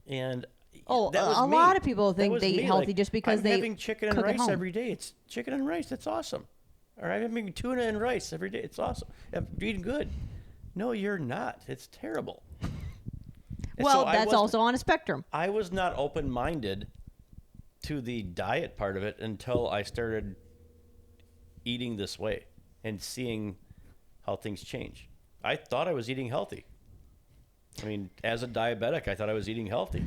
And a lot of people think they eat healthy like, just because I'm having chicken and rice every day. It's chicken and rice. That's awesome. Or I'm having tuna and rice every day. It's awesome. I'm eating good. No, you're not. It's terrible. Well, so that's also on a spectrum. I was not open-minded to the diet part of it until I started eating this way and seeing how things change. I thought I was eating healthy. I mean, as a diabetic, I thought I was eating healthy.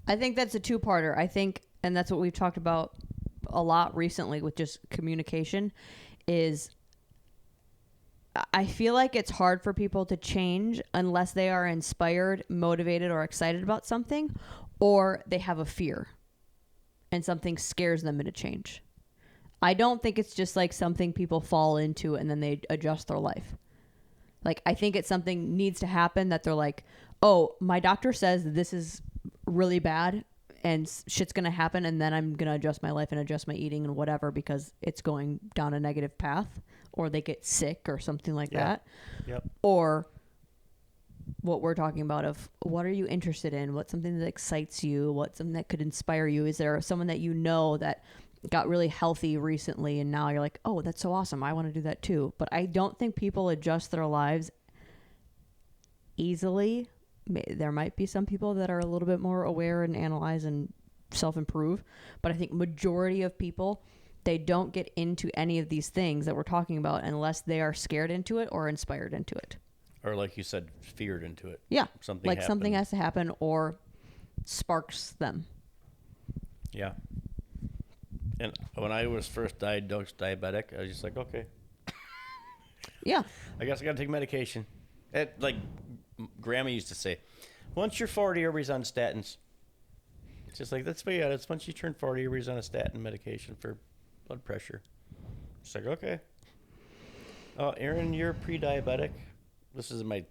I think that's a two-parter. I think, and that's what we've talked about a lot recently with just communication, is I feel like it's hard for people to change unless they are inspired, motivated, or excited about something, or they have a fear and something scares them into change. I don't think it's just like something people fall into and then they adjust their life. Like, I think it's something needs to happen that they're like, oh, my doctor says this is really bad and shit's going to happen, and then I'm going to adjust my life and adjust my eating and whatever because it's going down a negative path, or they get sick or something like that. Yep. Or what we're talking about of what are you interested in? What's something that excites you? What's something that could inspire you? Is there someone that you know that got really healthy recently and now you're like, oh, that's so awesome, I want to do that too? But I don't think people adjust their lives easily. There might be some people that are a little bit more aware and analyze and self-improve, but I think majority of people, they don't get into any of these things that we're talking about unless they are scared into it or inspired into it. Or like you said, feared into it. Yeah. Something like happened. Something has to happen or sparks them. Yeah. And when I was first diagnosed diabetic, I was just like, okay. Yeah. I guess I got to take medication. Like Grandma used to say, once you're 40, everybody's on statins. It's just like, that's what, yeah, it's once you turn 40, everybody's on a statin medication for blood pressure. It's like, okay. Oh, Erin, you're pre-diabetic. This is in my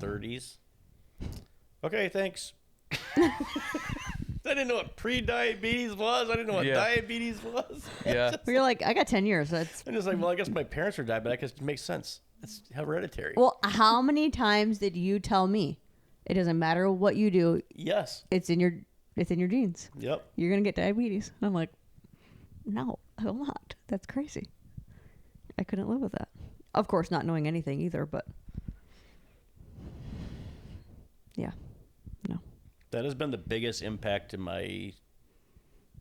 30s. Okay, thanks. I didn't know what pre-diabetes was. I didn't know what diabetes was. Yeah. You're like, I got 10 years. That's I'm just like, well, I guess my parents are diabetic. It makes sense. It's hereditary. Well, how many times did you tell me it doesn't matter what you do? Yes. It's in your genes. Yep. You're going to get diabetes. And I'm like, no, I will not. That's crazy. I couldn't live with that. Of course, not knowing anything either, but yeah, no. That has been the biggest impact in my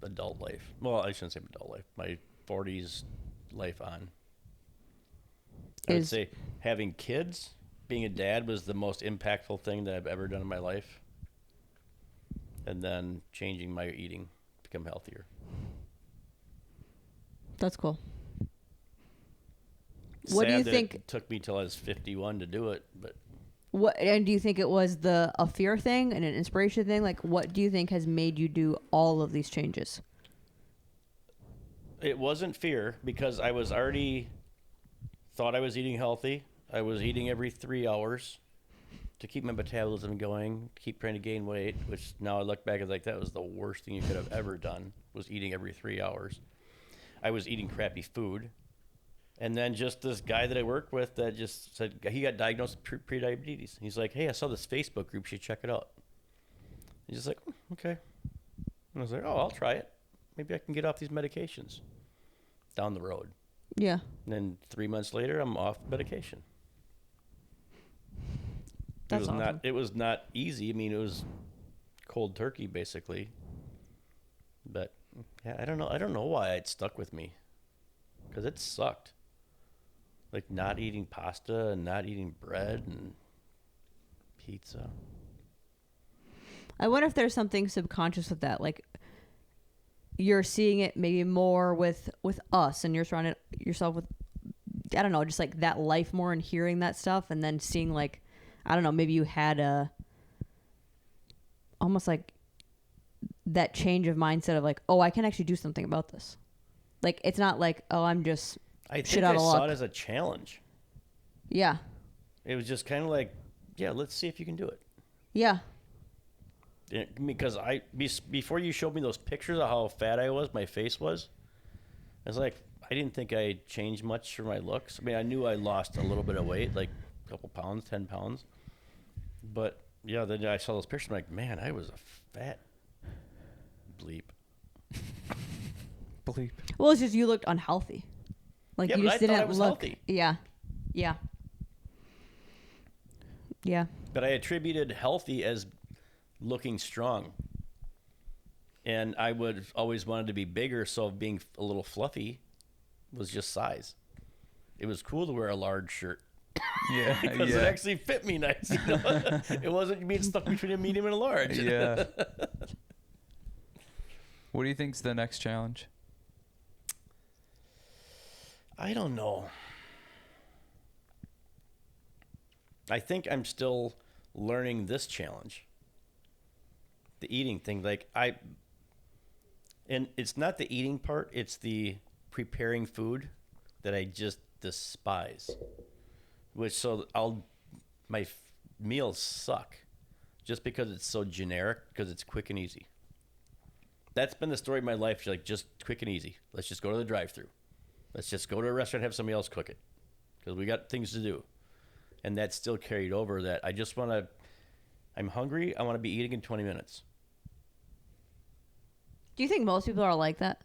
adult life. Well, I shouldn't say adult life. My 40s life on. I would say having kids, being a dad was the most impactful thing that I've ever done in my life. And then changing my eating, become healthier. That's cool. What do you think? It took me till I was 51 to do it, but what? And do you think it was a fear thing and an inspiration thing? Like, what do you think has made you do all of these changes? It wasn't fear because I was already thought I was eating healthy. I was eating every 3 hours to keep my metabolism going, to keep trying to gain weight, which now I look back and like that was the worst thing you could have ever done, was eating every 3 hours. I was eating crappy food. And then just this guy that I work with that just said he got diagnosed with pre-diabetes. He's like, hey, I saw this Facebook group. You should check it out. He's just like, okay. And I was like, oh, I'll try it. Maybe I can get off these medications down the road. Yeah. And then 3 months later, I'm off medication. That's awesome. It was not easy. I mean, it was cold turkey basically. But yeah, I don't know why it stuck with me, because it sucked. Like not eating pasta and not eating bread and pizza. I wonder if there's something subconscious with that. Like, you're seeing it maybe more with us, and you're surrounding yourself with, I don't know, just like that life more and hearing that stuff, and then seeing like, I don't know, maybe you had almost like that change of mindset of like, oh, I can actually do something about this. Like, it's not like, oh, I'm just shit out of luck. I saw it as a challenge. Yeah. It was just kind of like, yeah, let's see if you can do it. Yeah. Because before you showed me those pictures of how fat I was, my face was, I was like, I didn't think I changed much for my looks. I mean, I knew I lost a little bit of weight, like a couple pounds, 10 pounds. But yeah, then I saw those pictures. I'm like, man, I was a fat bleep. Bleep. Well, it's just you looked unhealthy. Like, yeah, you but just I thought didn't I was look healthy. Yeah. Yeah. Yeah. But I attributed healthy as looking strong. And I would always wanted to be bigger, so being a little fluffy was just size. It was cool to wear a large shirt. Yeah, because it actually fit me nice. You know? It wasn't being stuck between a medium and a large. Yeah. What do you think's the next challenge? I don't know. I think I'm still learning this challenge. The eating thing. And it's not the eating part, it's the preparing food that I just despise. My meals suck just because it's so generic, because it's quick and easy. That's been the story of my life, like just quick and easy. Let's just go to the drive-thru. Let's just go to a restaurant and have somebody else cook it because we got things to do. And that's still carried over that I'm hungry, I want to be eating in 20 minutes. Do you think most people are like that?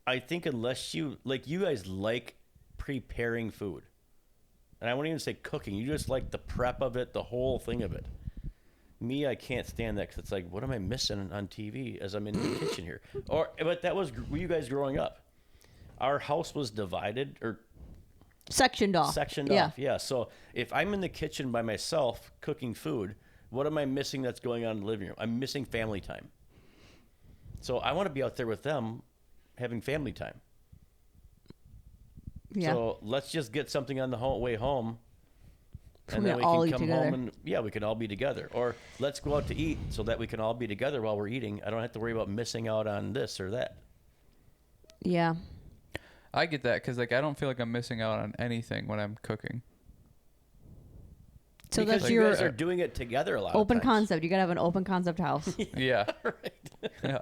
I think unless you guys like preparing food. And I won't even say cooking. You just like the prep of it, the whole thing of it. Me, I can't stand that because it's like, what am I missing on TV as I'm in the kitchen here? But that was you guys growing up. Our house was divided or sectioned off. Yeah. So if I'm in the kitchen by myself cooking food, what am I missing that's going on in the living room? I'm missing family time. So I want to be out there with them having family time. Yeah. So let's just get something on the way home. And then we all can eat come together. home and we can all be together. Or let's go out to eat so that we can all be together while we're eating. I don't have to worry about missing out on this or that. Yeah. I get that because I don't feel like I'm missing out on anything when I'm cooking. So because that's you your guys are doing it together a lot. open of times. concept. You gotta have an open concept house. Yeah. Right. Yeah.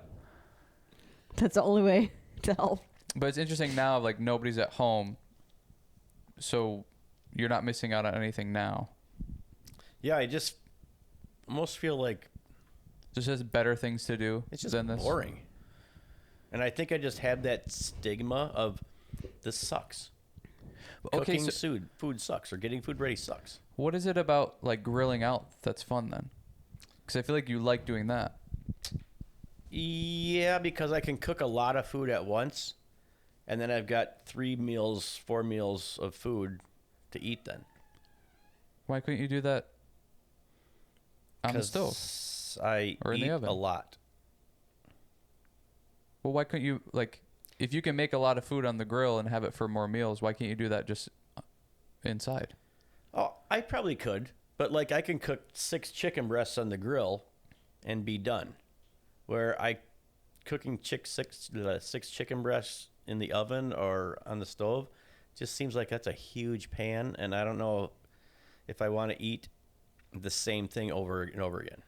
That's the only way to help. But it's interesting now, nobody's at home, so you're not missing out on anything now. Yeah, I just almost feel like There's just better things to do it's just than this. boring. And I think I just have that stigma of this sucks. Okay, Cooking food sucks, or getting food ready sucks. What is it about grilling out that's fun then? Because I feel like you like doing that. Yeah, because I can cook a lot of food at once, and then I've got 4 meals of food to eat then. Why couldn't you do that on the stove? I or in eat the oven? a lot. Well, why couldn't you, if you can make a lot of food on the grill and have it for more meals, why can't you do that just inside? Oh, I probably could, but I can cook 6 chicken breasts on the grill and be done. Where cooking 6 chicken breasts in the oven or on the stove just seems like that's a huge pan, and I don't know if I want to eat the same thing over and over again.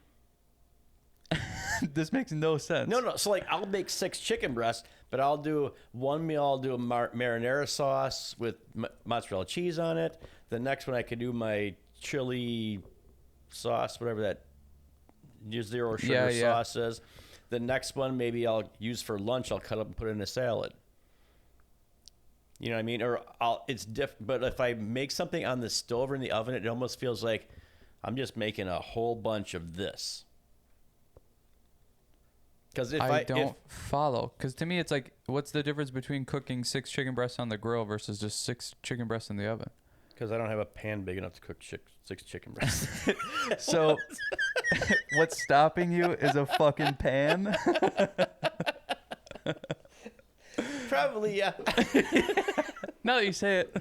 This makes no sense. No. So I'll make 6 chicken breasts, but I'll do one meal. I'll do a marinara sauce with mozzarella cheese on it. The next one I could do my chili sauce, whatever that zero sugar sauce is. The next one maybe I'll use for lunch. I'll cut up and put it in a salad. You know what I mean? Or it's different. But if I make something on the stove or in the oven, it almost feels like I'm just making a whole bunch of this. Because I don't follow. Because to me, it's what's the difference between cooking 6 chicken breasts on the grill versus just 6 chicken breasts in the oven? Because I don't have a pan big enough to cook 6 chicken breasts. So, what's stopping you is a fucking pan? Probably, yeah. Now that you say it.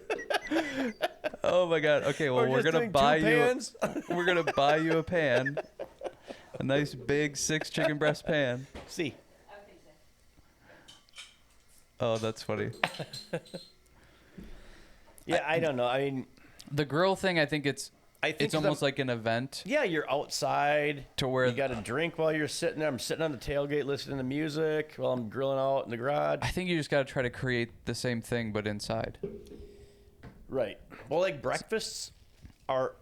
Oh my god. Okay, well we're gonna buy you. We're gonna buy you a pan, a nice big 6 chicken breast pan. See. Oh, that's funny. Yeah, I don't know. I mean, the grill thing. I think it's almost like an event. Yeah, you're outside to where you got a drink while you're sitting there. I'm sitting on the tailgate listening to music while I'm grilling out in the garage. I think you just got to try to create the same thing but inside. Right. Well, breakfasts are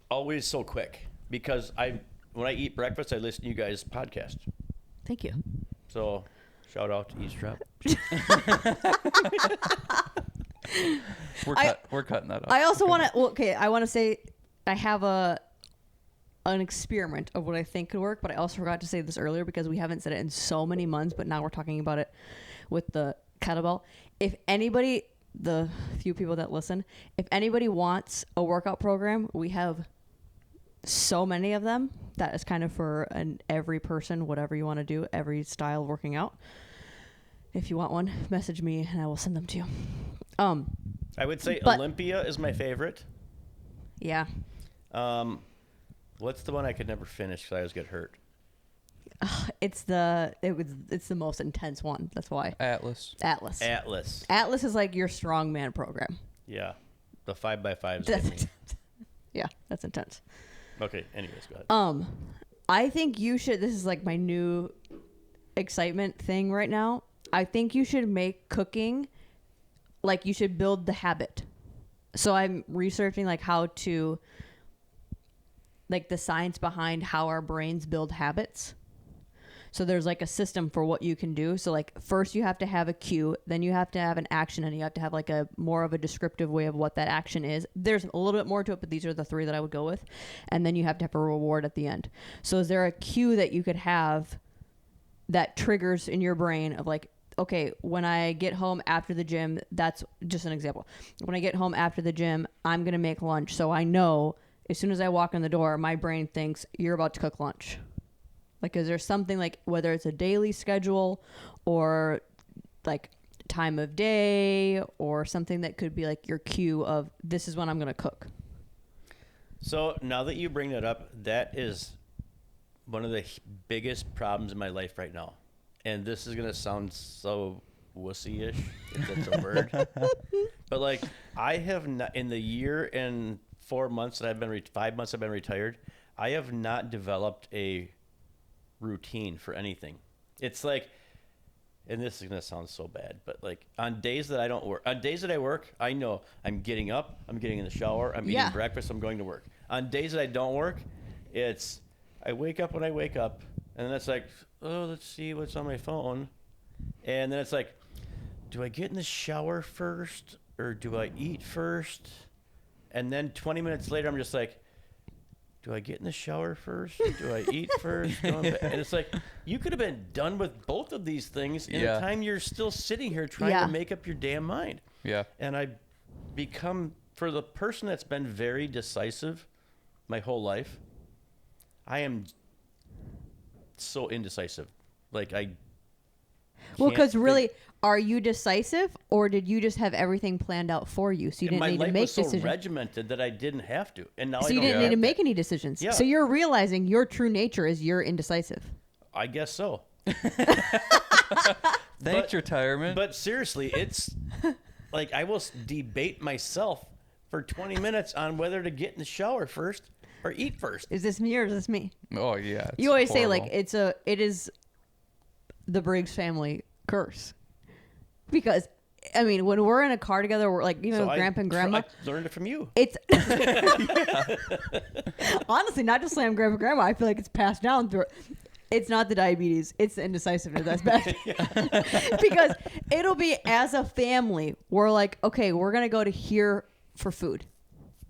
always so quick because when I eat breakfast, I listen to you guys' podcast. Thank you. So, shout out to Eavesdrop. We're cutting that off. I also want to. I want to say I have an experiment of what I think could work, but I also forgot to say this earlier because we haven't said it in so many months. But now we're talking about it with the kettlebell. If anybody, the few people that listen, if anybody wants a workout program, we have so many of them that is kind of for every person, whatever you want to do, every style of working out. If you want one, message me and I will send them to you. I would say Olympia is my favorite. Yeah. What's the one I could never finish because I always get hurt? It's the most intense one. That's why. Atlas. Atlas is like your strongman program. Yeah. The 5x5s. That's intense. Yeah, that's intense. Okay, anyways, go ahead. I think you should, this is like my new excitement thing right now. I think you should make cooking, like you should build the habit. So I'm researching like how to, like the science behind how our brains build habits. So there's like a system for what you can do. So like first you have to have a cue, then you have to have an action, and you have to have like a more of a descriptive way of what that action is. There's a little bit more to it, but these are the 3 that I would go with. And then you have to have a reward at the end. So is there a cue that you could have that triggers in your brain of like, okay, when I get home after the gym, that's just an example. When I get home after the gym, I'm going to make lunch. So I know as soon as I walk in the door, my brain thinks you're about to cook lunch. Like, is there something like, whether it's a daily schedule or like time of day or something that could be like your cue of this is when I'm going to cook? So now that you bring that up, that is one of the biggest problems in my life right now. And this is going to sound so wussy-ish, if that's a word. But like, I have not, in the year and 4 months that I've been, 5 months I've been retired, I have not developed a routine for anything. It's like, and this is gonna sound so bad, but like on days that I don't work, on days that I work, I know I'm getting up, I'm getting in the shower, I'm eating breakfast, I'm going to work. On days that I don't work, it's I wake up when I wake up, and then it's like, oh, let's see what's on my phone, and then it's like, do I get in the shower first or do I eat first? And then 20 minutes later, I'm just like, do I get in the shower first? Do I eat first? And it's like, you could have been done with both of these things in the time you're still sitting here trying to make up your damn mind. Yeah. And I become, for the person that's been very decisive my whole life, I am so indecisive. Like, I Well, because really, are you decisive, or did you just have everything planned out for you, so you didn't need to make decisions? My life was so regimented that I didn't have to, and now so you didn't need to make any decisions. Yeah. So you're realizing your true nature is you're indecisive. I guess so. Thanks, retirement. But seriously, it's like I will debate myself for 20 minutes on whether to get in the shower first or eat first. Is this me or is this me? Oh yeah. You always say like it is the Briggs family curse. Because, I mean, when we're in a car together, we're like, you know, Grandpa and Grandma. I learned it from you. It's honestly not just saying Grandpa and Grandma. I feel like it's passed down through. It's not the diabetes. It's the indecisiveness that's bad. Because it'll be, as a family, we're like, okay, we're going to go to here for food.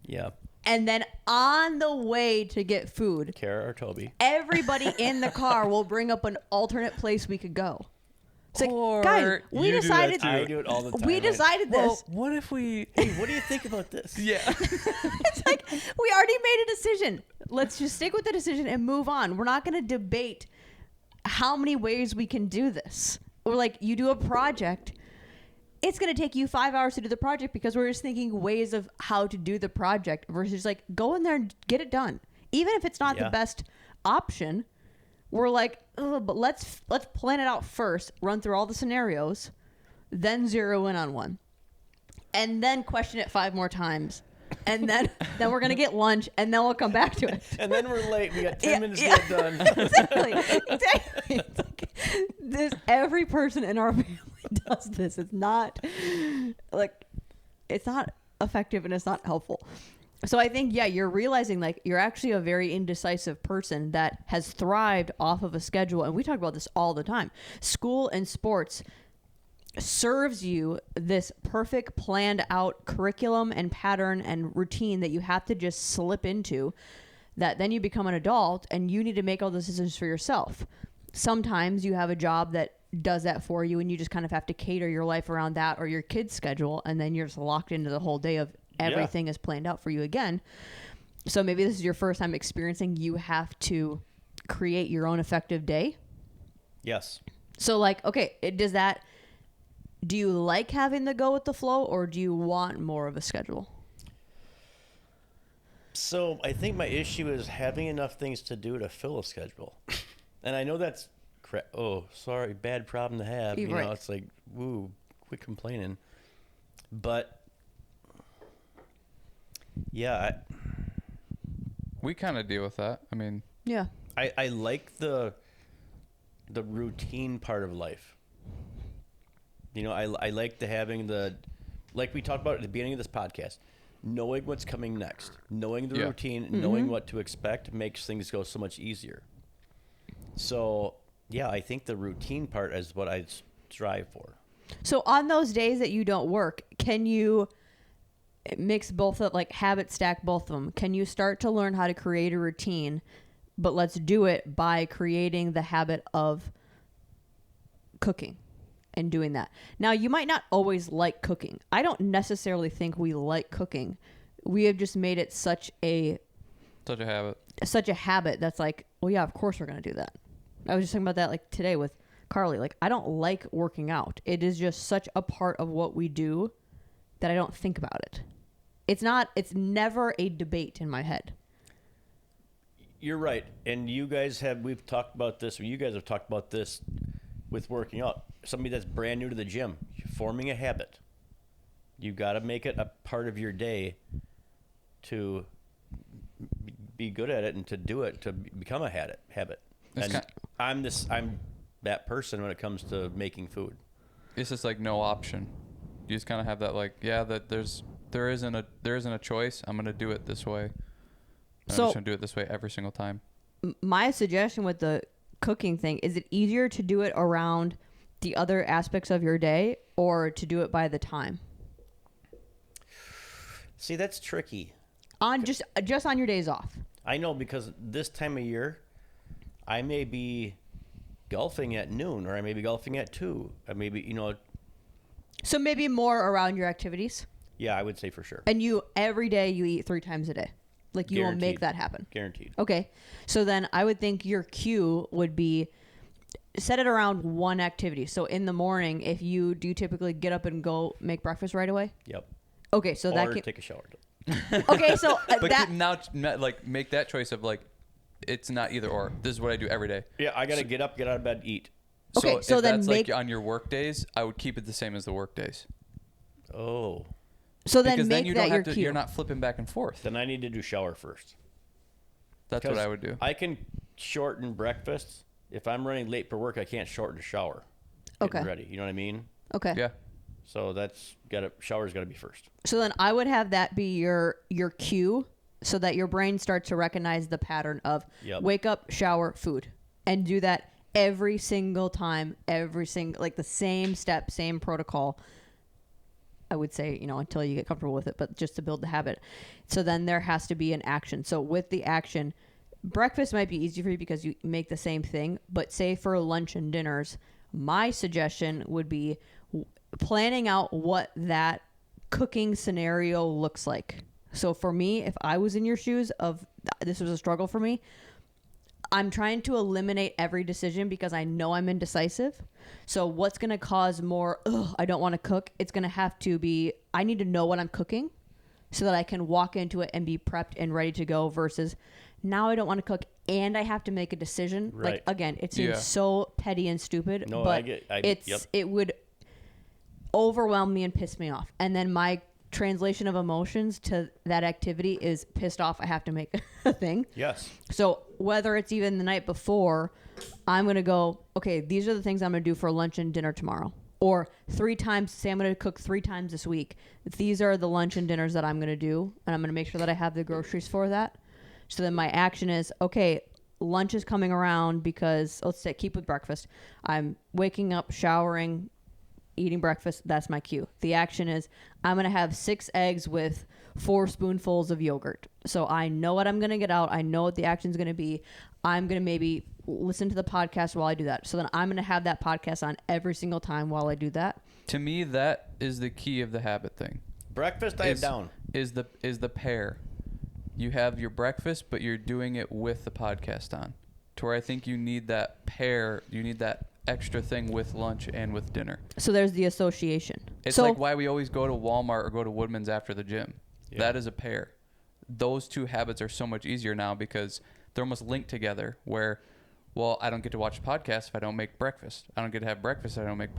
Yeah. And then on the way to get food, Kara or Toby, everybody in the car will bring up an alternate place we could go. It's like, or guys, we decided. I do it all the time. We decided this. Well, what if we? Hey, what do you think about this? Yeah. It's like, we already made a decision. Let's just stick with the decision and move on. We're not going to debate how many ways we can do this. Or like, you do a project, it's going to take you 5 hours to do the project because we're just thinking ways of how to do the project versus like, go in there and get it done. Even if it's not the best option, we're like, oh, but let's plan it out first, run through all the scenarios, then zero in on one, and then question it 5 more times, and then we're gonna get lunch, and then we'll come back to it. And then we're late. We got 10 minutes to get done. Exactly. It's like, this, every person in our family does this. It's not effective and it's not helpful. So I think, you're realizing like you're actually a very indecisive person that has thrived off of a schedule. And we talk about this all the time. School and sports serves you this perfect planned out curriculum and pattern and routine that you have to just slip into, that then you become an adult and you need to make all those decisions for yourself. Sometimes you have a job that does that for you and you just kind of have to cater your life around that or your kid's schedule. And then you're just locked into the whole day of everything is planned out for you again. So maybe this is your first time experiencing you have to create your own effective day. Yes. So like, okay, do you like having the go with the flow or do you want more of a schedule? So I think my issue is having enough things to do to fill a schedule. And I know that's oh, sorry, bad problem to have. You know, it's like, woo, quit complaining. But yeah, we kind of deal with that. I mean, yeah. I like the routine part of life. You know, I like the having the, like we talked about at the beginning of this podcast, knowing what's coming next, knowing the routine, knowing what to expect makes things go so much easier. So, yeah, I think the routine part is what I strive for. So on those days that you don't work, can you mix both of, like, habit stack both of them? Can you start to learn how to create a routine, but let's do it by creating the habit of cooking and doing that? Now, you might not always like cooking. I don't necessarily think we like cooking. We have just made it such a habit that's like, well, yeah, of course we're going to do that. I was just talking about that like today with Carly. Like, I don't like working out. It is just such a part of what we do that I don't think about it. It's never a debate in my head. You're right. And we've talked about this, or you guys have talked about this with working out. Somebody that's brand new to the gym, forming a habit. You got to make it a part of your day to be good at it and to do it, to become a habit. And I'm that person when it comes to making food. It's just like no option. You just kind of have that, like, yeah, that there isn't a choice. I'm gonna do it this way. I'm just gonna do it this way every single time. My suggestion with the cooking thing, is it easier to do it around the other aspects of your day or to do it by the time? See, that's tricky. On just on your days off. I know, because this time of year, I may be golfing at noon, or I may be golfing at 2. I may be, So maybe more around your activities? Yeah, I would say for sure. And every day you eat 3 times a day? Like, you will make that happen? Guaranteed. Okay. So then I would think your cue would be set it around one activity. So in the morning, do you typically get up and go make breakfast right away? Yep. Okay, so or take a shower. Okay, so but now, like, make that choice of, like, it's not either or. This is what I do every day. Yeah, I gotta get up, get out of bed, eat. Okay, so if then that's like on your work days, I would keep it the same as the work days. Oh. So then because make then you that don't your have to, cue. you're not flipping back and forth. Then I need to do shower first. That's what I would do. I can shorten breakfast. If I'm running late for work, I can't shorten a shower. Getting ready. You know what I mean? Okay. Yeah. So shower's gotta be first. So then I would have that be your cue, so that your brain starts to recognize the pattern of wake up, shower, food, and do that every single time, like the same step, same protocol. I would say, until you get comfortable with it, but just to build the habit. So then there has to be an action. So with the action, breakfast might be easy for you because you make the same thing, but say for lunch and dinners, my suggestion would be planning out what that cooking scenario looks like. So for me, if I was in your shoes this was a struggle for me, I'm trying to eliminate every decision because I know I'm indecisive. So what's going to cause more, I don't want to cook? It's going to have to be, I need to know what I'm cooking so that I can walk into it and be prepped and ready to go, versus now I don't want to cook and I have to make a decision. Right. Like, again, it seems so petty and stupid, No, but yep. It would overwhelm me and piss me off. And then my translation of emotions to that activity is pissed off. I have to make a thing. Yes. So whether it's even the night before, I'm going to go, okay, these are the things I'm going to do for lunch and dinner tomorrow. Or 3 times, say I'm going to cook 3 times this week. These are the lunch and dinners that I'm going to do. And I'm going to make sure that I have the groceries for that. So then my action is, okay, lunch is coming around because, keep with breakfast. I'm waking up, showering, eating breakfast. That's my cue. The action is, I'm going to have 6 eggs with 4 spoonfuls of yogurt. So I know what I'm going to get out. I know what the action is going to be. I'm going to maybe listen to the podcast while I do that. So then I'm going to have that podcast on every single time while I do that. To me, that is the key of the habit thing. Breakfast, I have down. Is the pair. You have your breakfast, but you're doing it with the podcast on. To where I think you need that pair. You need that extra thing with lunch and with dinner. So there's the association. It's like why we always go to Walmart or go to Woodman's after the gym. Yeah. That is a pair. those two habits are so much easier now because they're almost linked together where, well, I don't get to watch a podcast if I don't make breakfast. I don't get to have breakfast if I don't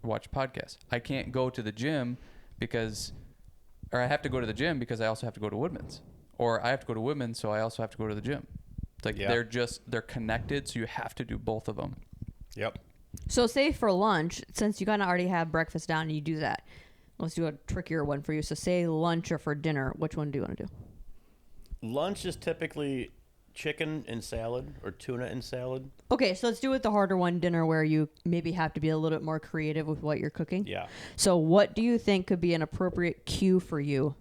watch podcasts. I can't go to the gym or I have to go to the gym because I also have to go to Woodman's. Or I have to go to Woodman's, so I also have to go to the gym. It's like they're connected, so you have to do both of them. Yep. So say for lunch, since you kind of already have breakfast down and you do that, let's do a trickier one for you. So say lunch or for dinner, which one do you want to do? Lunch is typically chicken and salad or tuna and salad. Okay, so let's do it the harder one, dinner, where you maybe have to be a little bit more creative with what you're cooking. Yeah. So what do you think could be an appropriate cue for you?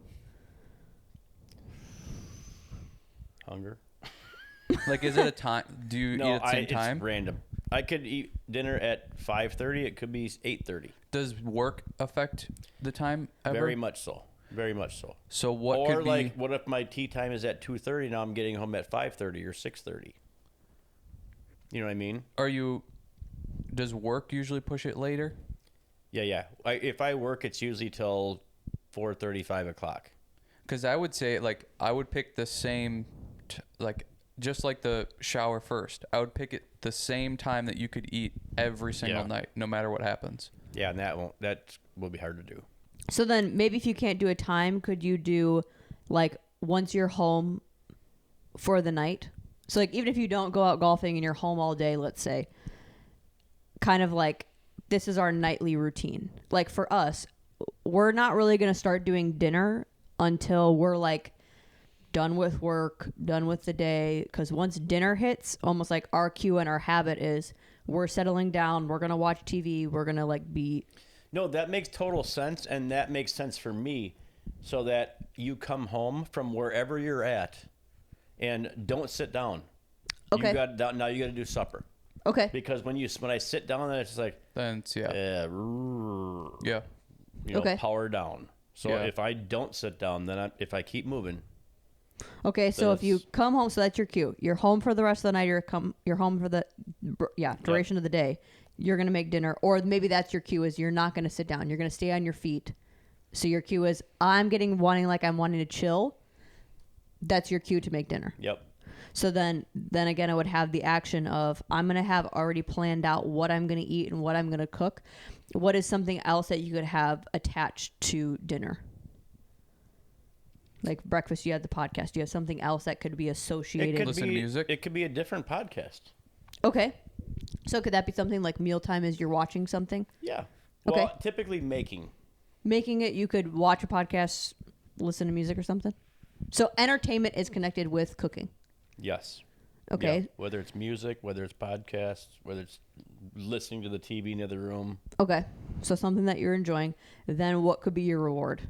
Hunger. Like, is it a time? Do you eat at the same time? It's random. I could eat dinner at 5:30. It could be 8:30. Does work affect the time ever? Very much so. Very much so. So what or could be... like, what if my tea time is at 2:30? Now I'm getting home at 5:30 or 6:30. You know what I mean? Does work usually push it later? Yeah. If I work, it's usually till 4:30, 5 o'clock. Because I would say, like, I would pick the same, just like the shower first. I would pick it the same time that you could eat every single night, no matter what happens. Yeah, and that will be hard to do. So then maybe if you can't do a time, could you do like once you're home for the night? So like even if you don't go out golfing and you're home all day, let's say, kind of like this is our nightly routine. Like for us, we're not really going to start doing dinner until we're like done with work, done with the day. Because once dinner hits, almost like our cue and our habit is we're settling down, we're going to watch TV, we're going to like be... No, that makes total sense, and that makes sense for me, so that you come home from wherever you're at, and don't sit down. Okay. Now you got to do supper. Okay. Because when I sit down, then it's just like Then power down. So Yeah. if I don't sit down, then if I keep moving. Okay, so if you come home, so that's your cue. You're home for the rest of the night. You're home for the duration of the day. You're going to make dinner. Or maybe that's your cue is you're not going to sit down. You're going to stay on your feet. So your cue is I'm wanting to chill. That's your cue to make dinner. Yep. So then again, I would have the action of I'm going to have already planned out what I'm going to eat and what I'm going to cook. What is something else that you could have attached to dinner? Like breakfast, you have the podcast. You have something else that could be associated. Listen to music? It could be a different podcast. Okay. So could that be something like mealtime as you're watching something? Yeah. Okay. Well, typically making it, you could watch a podcast, listen to music or something. So entertainment is connected with cooking. Yes. Okay. Yeah. Whether it's music, whether it's podcasts, whether it's listening to the TV in the other room. Okay. So something that you're enjoying. Then what could be your reward?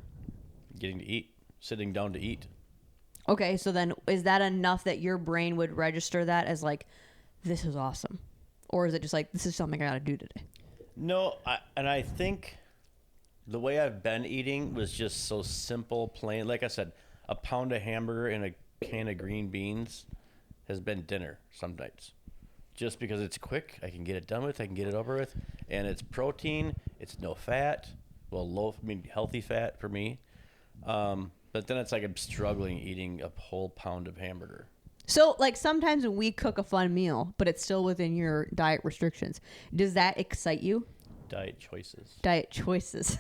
Getting to eat. Sitting down to eat. Okay. So then is that enough that your brain would register that as like, this is awesome? Or is it just like, this is something I got to do today? No. I think the way I've been eating was just so simple, plain. Like I said, a pound of hamburger and a can of green beans has been dinner some nights. Just because it's quick, I can get it done with, I can get it over with, and it's protein, it's no fat, healthy fat for me. But then it's like I'm struggling eating a whole pound of hamburger. So like sometimes we cook a fun meal, but it's still within your diet restrictions. Does that excite you? Diet choices. Diet choices.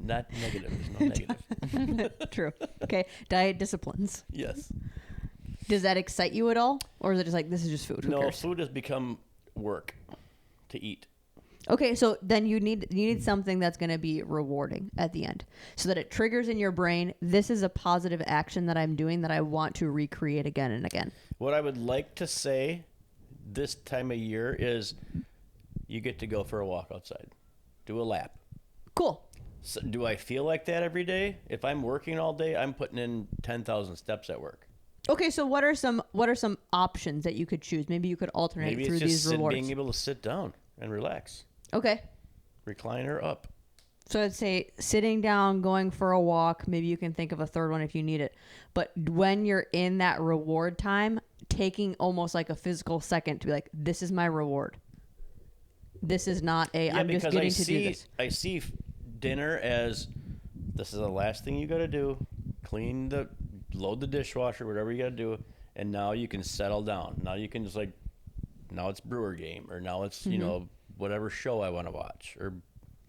Not negative. There's no negative. True. Okay. Diet disciplines. Yes. Does that excite you at all? Or is it just like, this is just food? Who cares? Food has become work to eat. Okay, so then you need something that's going to be rewarding at the end so that it triggers in your brain, this is a positive action that I'm doing that I want to recreate again and again. What I would like to say this time of year is you get to go for a walk outside. Do a lap. Cool. So do I feel like that every day? If I'm working all day, I'm putting in 10,000 steps at work. Okay, so what are some options that you could choose? Maybe you could alternate Maybe through it's just these rewards. being able to sit down and relax. Okay. Recliner up. So I'd say sitting down, going for a walk. Maybe you can think of a third one if you need it. But when you're in that reward time, taking almost like a physical second to be like, this is my reward. This is not I'm just getting to do this. I see dinner as this is the last thing you got to do. load the dishwasher, whatever you got to do, and now you can settle down. Now you can just like, now it's brewer game, or now it's, you know, whatever show I want to watch, or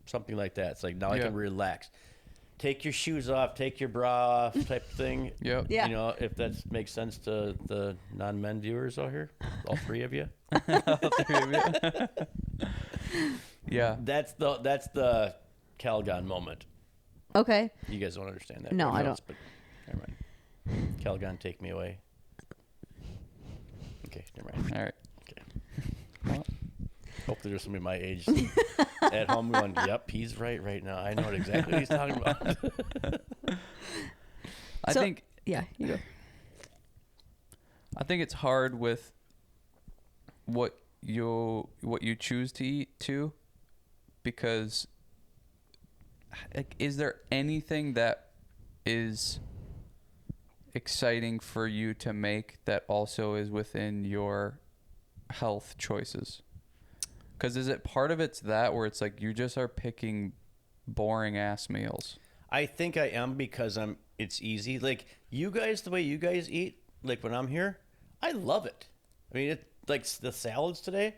something like that. It's like, now I can relax. Take your shoes off, take your bra off type thing. Yep. Yeah. You know, if that makes sense to the non-men viewers out here, all three of you. Yeah. That's the Calgon moment. Okay. You guys don't understand that. No, Everybody I else, but never mind. Calgon, take me away. Okay, never mind. All right. Okay. Well, hopefully there's somebody my age at home going, yep, he's right now. I know exactly what he's talking about. I think Yeah, you go. I think it's hard with what you choose to eat too, because like, is there anything that is exciting for you to make that also is within your health choices? Because is it part of it's that where it's like you just are picking boring ass meals? I think I am, because it's easy. Like, you guys, the way you guys eat, like when I'm here, I love it. I mean, like the salads today,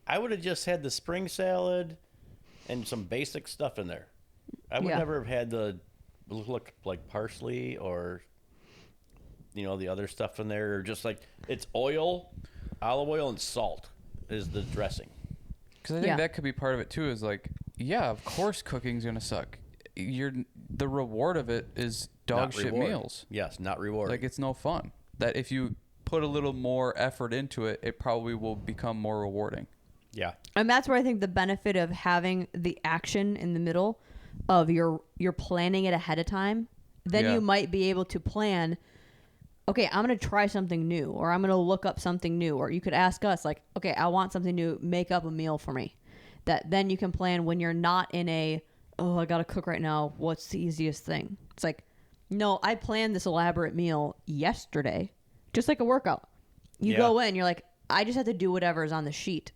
I would have just had the spring salad and some basic stuff in there. I would never have had the look like parsley or, you know, the other stuff in there. Or just like, it's oil, olive oil, and salt is the dressing. Because I think that could be part of it too. Is like, yeah, of course cooking's gonna suck. The reward of it is dog shit meals. Yes, not reward. Like, it's no fun. That if you put a little more effort into it, it probably will become more rewarding. Yeah. And that's where I think the benefit of having the action in the middle of you're planning it ahead of time, then you might be able to plan, okay, I'm going to try something new, or I'm going to look up something new, or you could ask us like, okay, I want something new, make up a meal for me. That then you can plan when you're not in a, oh, I got to cook right now, what's the easiest thing? It's like, no, I planned this elaborate meal yesterday, just like a workout. You go in, you're like, I just have to do whatever is on the sheet.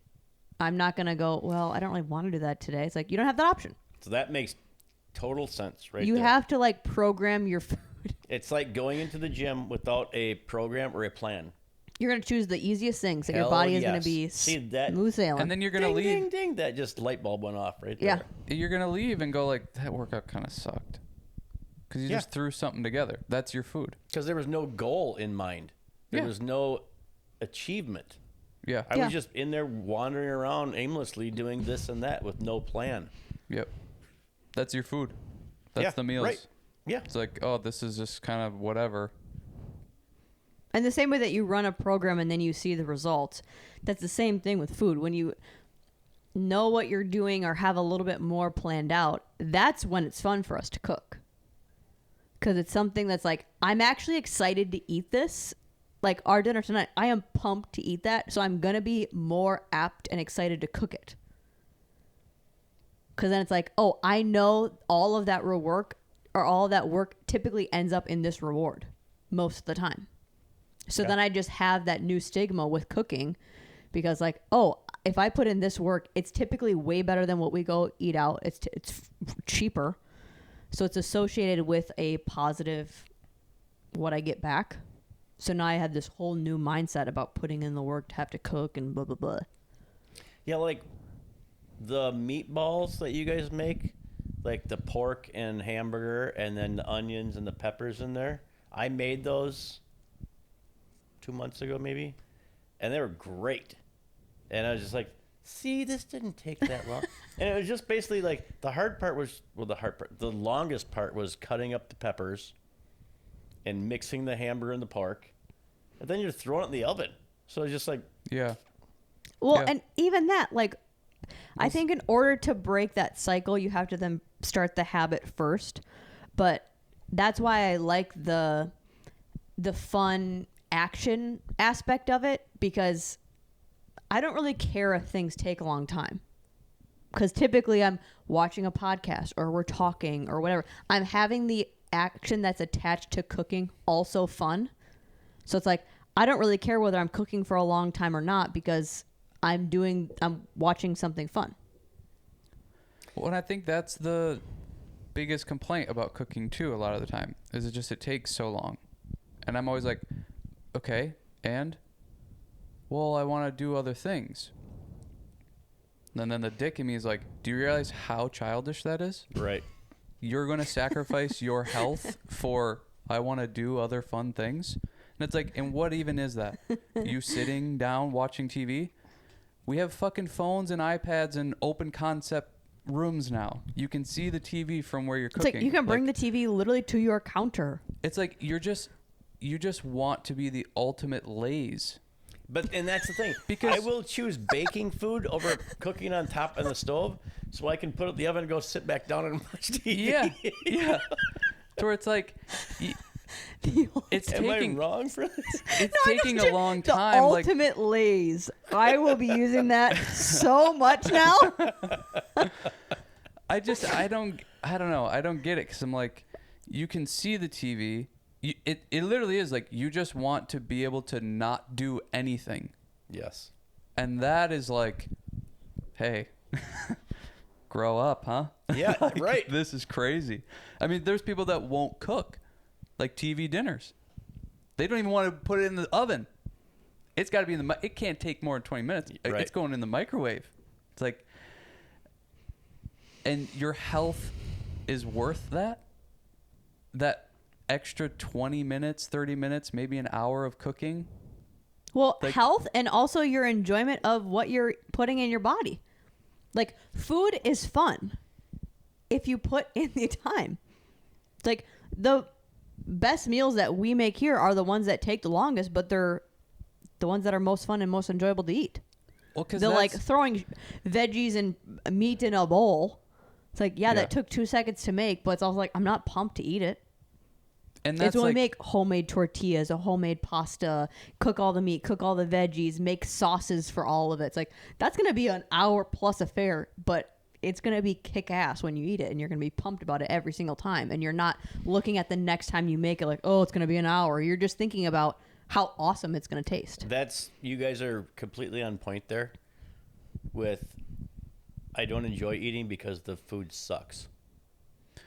I'm not going to go, well, I don't really want to do that today. It's like, you don't have that option. So that makes total sense, right? You have to like program your food. It's like going into the gym without a program or a plan. You're going to choose the easiest things that your Hell body is yes. going to be See, that- smooth sailing. And then you're gonna Ding, leave. ding, ding. That just light bulb went off right there. Yeah. You're gonna leave and go like, that workout kind of sucked, because you just threw something together. That's your food. Because there was no goal in mind. There was no achievement. Yeah. I was just in there wandering around aimlessly doing this and that with no plan. Yep. That's your food. That's the meals. Right. Yeah. It's like, oh, this is just kind of whatever. And the same way that you run a program and then you see the results, that's the same thing with food. When you know what you're doing or have a little bit more planned out, that's when it's fun for us to cook. Because it's something that's like, I'm actually excited to eat this. Like our dinner tonight, I am pumped to eat that. So I'm going to be more apt and excited to cook it. Because then it's like, oh, I know all of that work typically ends up in this reward most of the time. So then I just have that new stigma with cooking, because like, oh, if I put in this work, it's typically way better than what we go eat out. It's cheaper. So it's associated with a positive what I get back. So now I have this whole new mindset about putting in the work to have to cook and blah, blah, blah. Yeah, like the meatballs that you guys make, like the pork and hamburger and then the onions and the peppers in there. I made those 2 months ago maybe, and they were great. And I was just like, see, this didn't take that long. And it was just basically like the longest part was cutting up the peppers and mixing the hamburger and the pork, and then you're throwing it in the oven. So it's just like, Yeah. Well, and even that, like, I think in order to break that cycle, you have to then start the habit first. But that's why I like the fun action aspect of it, because I don't really care if things take a long time. Because typically I'm watching a podcast or we're talking or whatever. I'm having the action that's attached to cooking also fun. So it's like, I don't really care whether I'm cooking for a long time or not, because I'm watching something fun. Well, and I think that's the biggest complaint about cooking too. A lot of the time is it takes so long. And I'm always like, okay, and? Well, I want to do other things. And then the dick in me is like, do you realize how childish that is? Right. You're going to sacrifice your health for, I want to do other fun things? And it's like, and what even is that? You sitting down watching TV? We have fucking phones and iPads and open concept rooms now. You can see the TV from where you're cooking. It's like you can bring the TV literally to your counter. It's like you just want to be the ultimate laze. And that's the thing. Because I will choose baking food over cooking on top of the stove, so I can put it in the oven and go sit back down and watch TV. Yeah. To where it's like, it's Am taking. I wrong for this? It's taking a long time. The ultimate laze. I will be using that so much now. I don't know. I don't get it because I'm like, you can see the TV. It literally is like you just want to be able to not do anything. Yes. And that is like, hey, grow up, huh? Yeah, like, right. This is crazy. I mean, there's people that won't cook, like TV dinners. They don't even want to put it in the oven. It's got to be in the. It can't take more than 20 minutes. Right. It's going in the microwave. It's like, and your health is worth that. That extra 20 minutes, 30 minutes, maybe an hour of cooking. Well, like, health and also your enjoyment of what you're putting in your body. Like, food is fun if you put in the time. It's like the best meals that we make here are the ones that take the longest, but they're the ones that are most fun and most enjoyable to eat. Well, because they're like throwing veggies and meat in a bowl. It's like, yeah, that took 2 seconds to make, but it's also like, I'm not pumped to eat it. And that's when we make homemade tortillas, a homemade pasta, cook all the meat, cook all the veggies, make sauces for all of it. It's like, that's going to be an hour plus affair, but it's going to be kick-ass when you eat it, and you're going to be pumped about it every single time. And you're not looking at the next time you make it like, oh, it's going to be an hour. You're just thinking about how awesome it's going to taste. You guys are completely on point there with, I don't enjoy eating because the food sucks.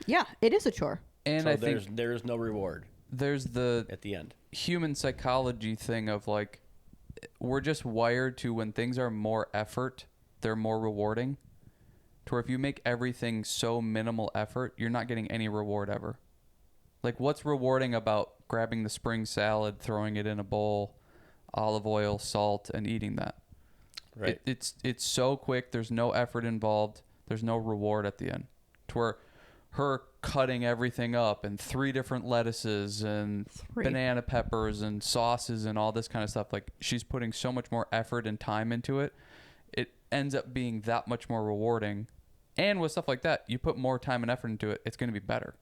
Yeah, it is a chore. And so I think there is no reward. There's the at the end human psychology thing of like, we're just wired to when things are more effort, they're more rewarding. To where if you make everything so minimal effort, you're not getting any reward ever. Like, what's rewarding about grabbing the spring salad, throwing it in a bowl, olive oil, salt, and eating that? Right. It's so quick. There's no effort involved. There's no reward at the end. To where her cutting everything up and 3 different lettuces and banana peppers and sauces and all this kind of stuff, like, she's putting so much more effort and time into it. It ends up being that much more rewarding. And with stuff like that, you put more time and effort into it, it's going to be better.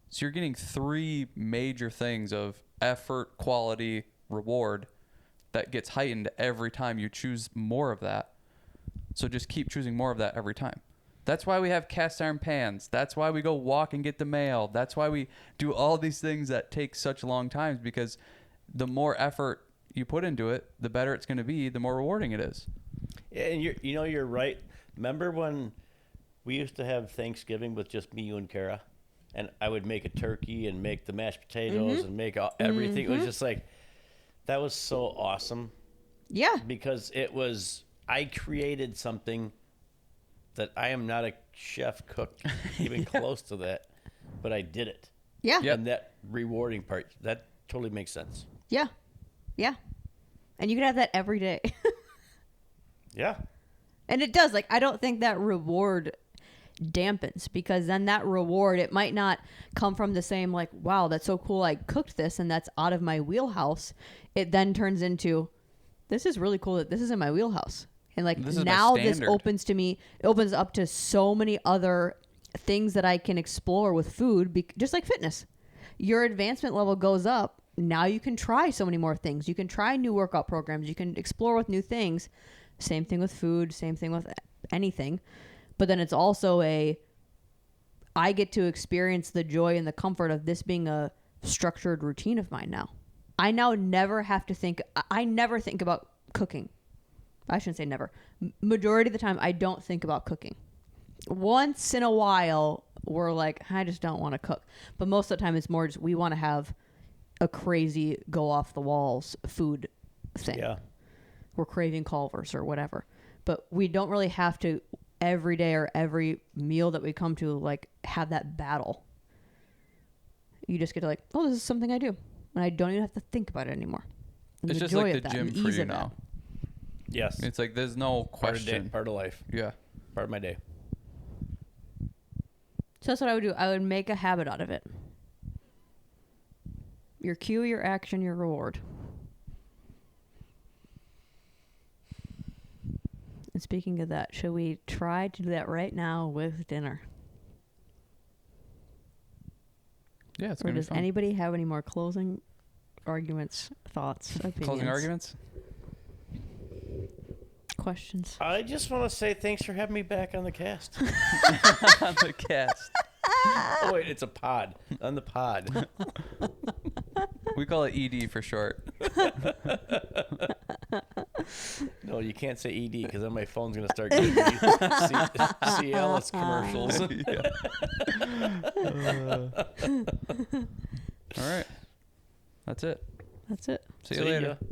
So you're getting 3 major things of effort, quality, reward that gets heightened every time you choose more of that. So just keep choosing more of that every time. That's why we have cast iron pans. That's why we go walk and get the mail. That's why we do all these things that take such long times, because the more effort you put into it, the better it's going to be, the more rewarding it is. Yeah, and you're right. Remember when we used to have Thanksgiving with just me, you, and Kara? And I would make a turkey and make the mashed potatoes and make everything. It was just like, that was so awesome. Yeah. Because I created something that I am not a chef cook, even close to that, but I did it. Yeah. Yep. And that rewarding part, that totally makes sense. Yeah. Yeah. And you can have that every day. Yeah. And it does. Like, I don't think that reward dampens, because then that reward, it might not come from the same, like, wow, that's so cool, I cooked this and that's out of my wheelhouse. It then turns into, this is really cool that this is in my wheelhouse. And like, now this opens up to so many other things that I can explore with food, just like fitness. Your advancement level goes up. Now you can try so many more things. You can try new workout programs. You can explore with new things. Same thing with food. Same thing with anything. But then it's also I get to experience the joy and the comfort of this being a structured routine of mine now. I now never have to think. I never think about cooking. I shouldn't say never. Majority of the time, I don't think about cooking. Once in a while, we're like, I just don't want to cook. But most of the time, it's more just we want to have a crazy go off the walls food thing. Yeah. We're craving Culver's or whatever. But we don't really have to every day or every meal that we come to like have that battle. You just get to like, oh, this is something I do. And I don't even have to think about it anymore. And It's the just joy like of the that, gym the for ease you of that. now. Yes. It's like there's no question. Part of life. Yeah. Part of my day. So that's what I would do. I would make a habit out of it. Your cue, your action, your reward. And speaking of that, should we try to do that right now with dinner? Yeah, it's Or going to be does fun. anybody have any more closing arguments, thoughts, opinions? Closing arguments? Questions? I just want to say thanks for having me back on the cast. On the cast. Oh, wait, it's a pod. On the pod. We call it ED for short. No, you can't say ED because then my phone's going to start getting Cialis commercials. All right. That's it. That's it. See you later. ya.